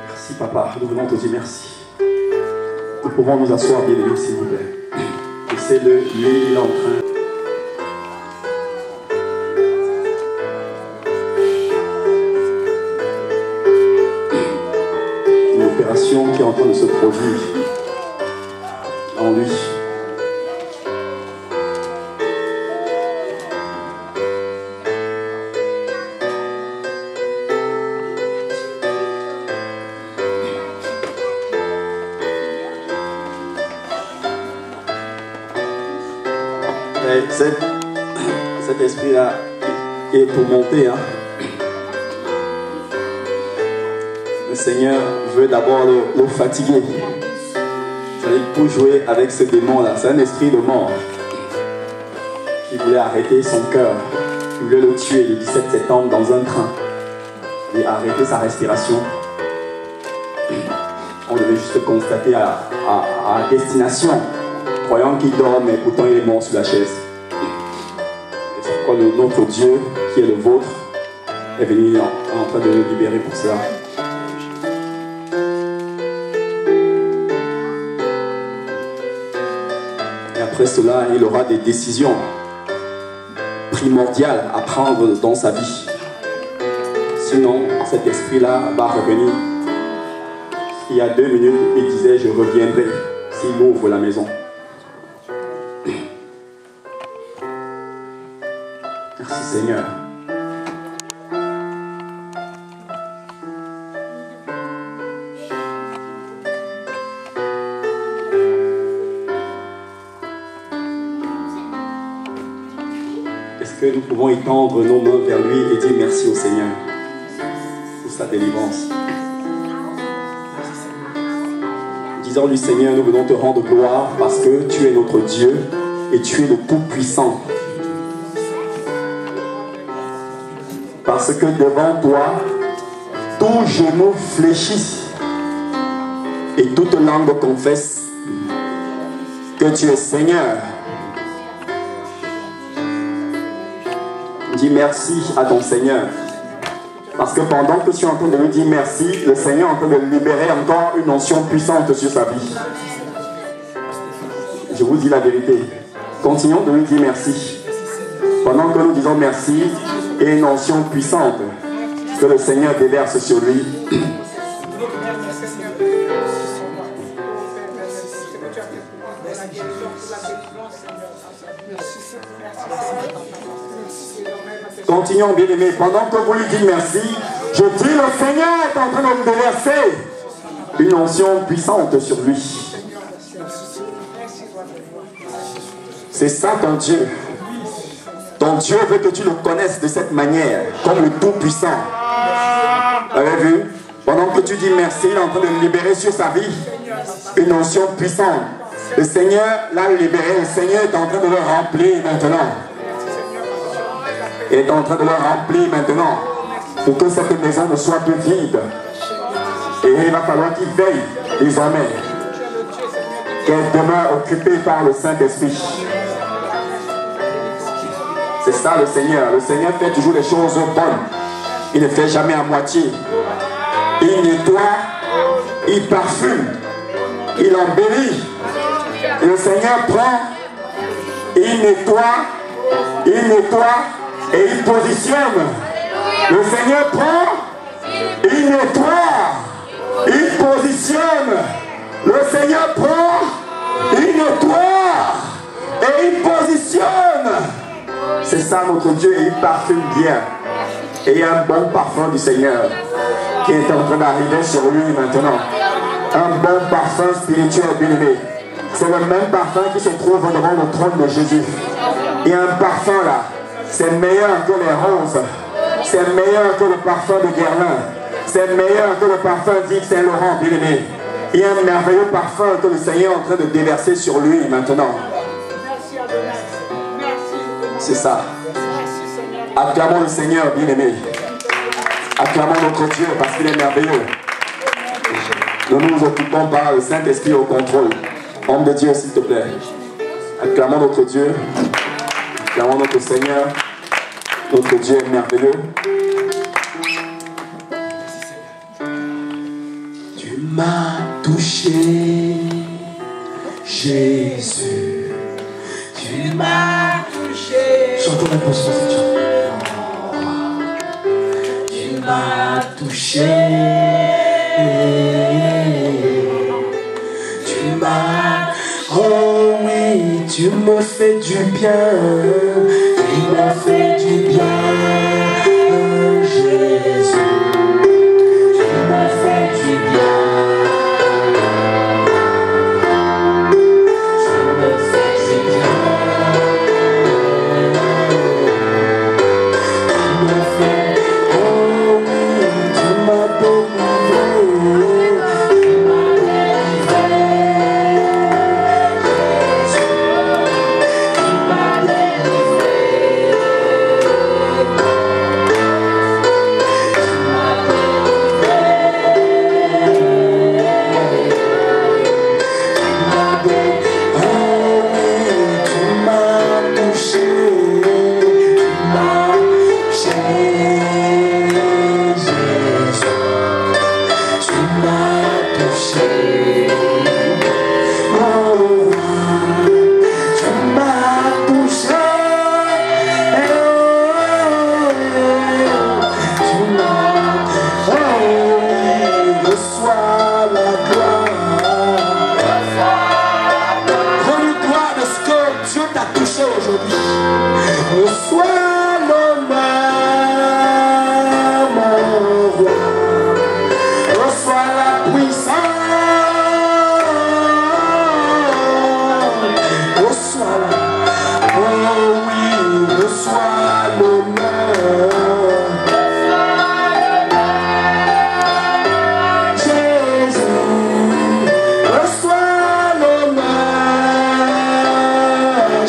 Merci Papa, nous venons te dire merci. Nous pouvons nous asseoir, bien-aimés, s'il vous plaît. Laissez-le, lui, il est en train. Cet esprit-là est tourmenté. Hein. Le Seigneur veut d'abord le fatiguer. C'est-à-dire pour jouer avec ce démon-là. C'est un esprit de mort qui voulait arrêter son cœur. Il voulait le tuer le 17 septembre dans un train et arrêter sa respiration. On devait juste constater à destination, croyant qu'il dort, mais pourtant il est mort sur la chaise. Et c'est pourquoi notre Dieu, qui est le vôtre, est venu en train de le libérer pour cela. Et après cela, il aura des décisions primordiales à prendre dans sa vie. Sinon, cet esprit-là va revenir. Il y a 2 minutes, il disait « Je reviendrai » s'il ouvre la maison. Merci Seigneur. Est-ce que nous pouvons étendre nos mains vers lui et dire merci au Seigneur pour sa délivrance? Disons-lui, Seigneur, nous venons te rendre gloire parce que tu es notre Dieu et tu es le Tout-Puissant. Parce que devant toi, tout genou fléchit et toute langue confesse que tu es Seigneur. Dis merci à ton Seigneur. Parce que pendant que tu es en train de lui dire merci, le Seigneur est en train de libérer encore une onction puissante sur sa vie. Je vous dis la vérité. Continuons de lui dire merci. Pendant que nous disons merci, et une onction puissante que le Seigneur déverse sur lui. Continuons, bien-aimés. Pendant que vous lui dites merci, je dis le Seigneur est en train de me déverser une onction puissante sur lui. C'est ça ton Dieu. Ton Dieu veut que tu le connaisses de cette manière, comme le Tout-Puissant. Vous avez vu? Pendant que tu dis merci, il est en train de libérer sur sa vie une onction puissante. Le Seigneur l'a libéré, le Seigneur est en train de le remplir maintenant. Il est en train de le remplir maintenant pour que cette maison ne soit plus vide. Et il va falloir qu'il veille désormais qu'elle demeure occupée par le Saint-Esprit. C'est ça le Seigneur. Le Seigneur fait toujours les choses bonnes. Il ne fait jamais à moitié. Il nettoie, il parfume, il embellit. Et le Seigneur prend, il nettoie et il positionne. Le Seigneur prend, il nettoie, il positionne. Le Seigneur prend, il nettoie et il positionne. C'est ça notre Dieu, et il parfume bien. Et il y a un bon parfum du Seigneur qui est en train d'arriver sur lui maintenant. Un bon parfum spirituel, bien-aimé. C'est le même parfum qui se trouve devant le trône de Jésus. Il y a un parfum là. C'est meilleur que les roses. C'est meilleur que le parfum de Guerlain. C'est meilleur que le parfum d'Yves Saint-Laurent, bien-aimé. Il y a un merveilleux parfum que le Seigneur est en train de déverser sur lui maintenant. C'est ça. Acclamons le Seigneur, bien-aimé. Acclamons notre Dieu parce qu'il est merveilleux. Nous nous occupons par le Saint-Esprit au contrôle. Homme de Dieu, s'il te plaît. Acclamons notre Dieu. Acclamons notre Seigneur. Notre Dieu est merveilleux. Tu m'as touché, Jésus. Tu m'as touché. Chantons la position, cette chanson. Tu m'as touché. Tu m'as. Oh oui, tu me fais du bien. Tu me fais du bien, Jésus. Tu me fais du bien. Tu me fais du bien.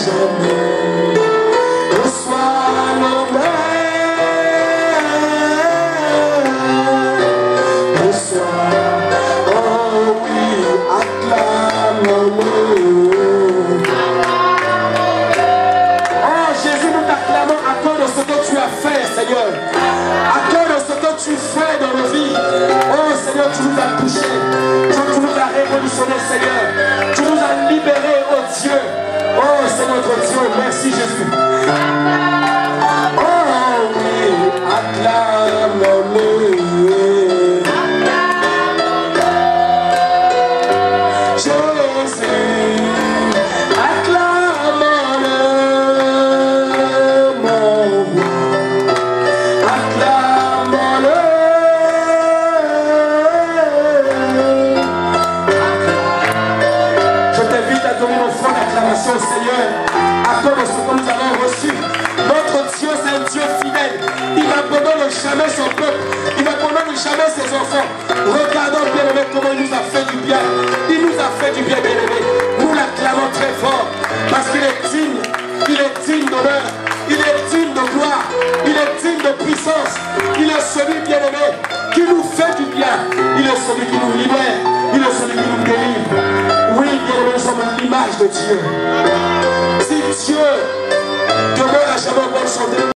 jamais. Reçois l'honneur, reçois, oh oui, acclame-le. Oh Jésus, nous t'acclamons à cause de ce que tu as fait, Seigneur. À cause de ce que tu fais dans nos vies. Oh Seigneur, tu nous as touchés. Tu nous as révolutionnés, Seigneur. Tu nous as libérés, oh Dieu. Oh Seigneur notre Dieu, merci Jésus. Oh oui, acclame-le. Jésus, acclame-le, mon roi. Acclame-le. Je t'invite à donner nos foi d'acclamation, Seigneur, à cause de ce que nous avons reçu. Notre Dieu, c'est un Dieu fidèle. Il n'abandonne jamais son peuple. Il n'abandonne jamais ses enfants. Regardons, bien-aimé, comment il nous a fait du bien. Il nous a fait du bien, bien-aimé. Nous l'acclamons très fort parce qu'il est digne. Il est digne d'honneur. Il est digne de gloire. Il est digne de puissance. Il est celui, bien-aimé, qui nous fait du bien. Il est celui qui nous libère. Il est celui qui nous délivre. Oui, bien-aimé, nous sommes l'image de Dieu. Si Dieu demeure à jamais bon son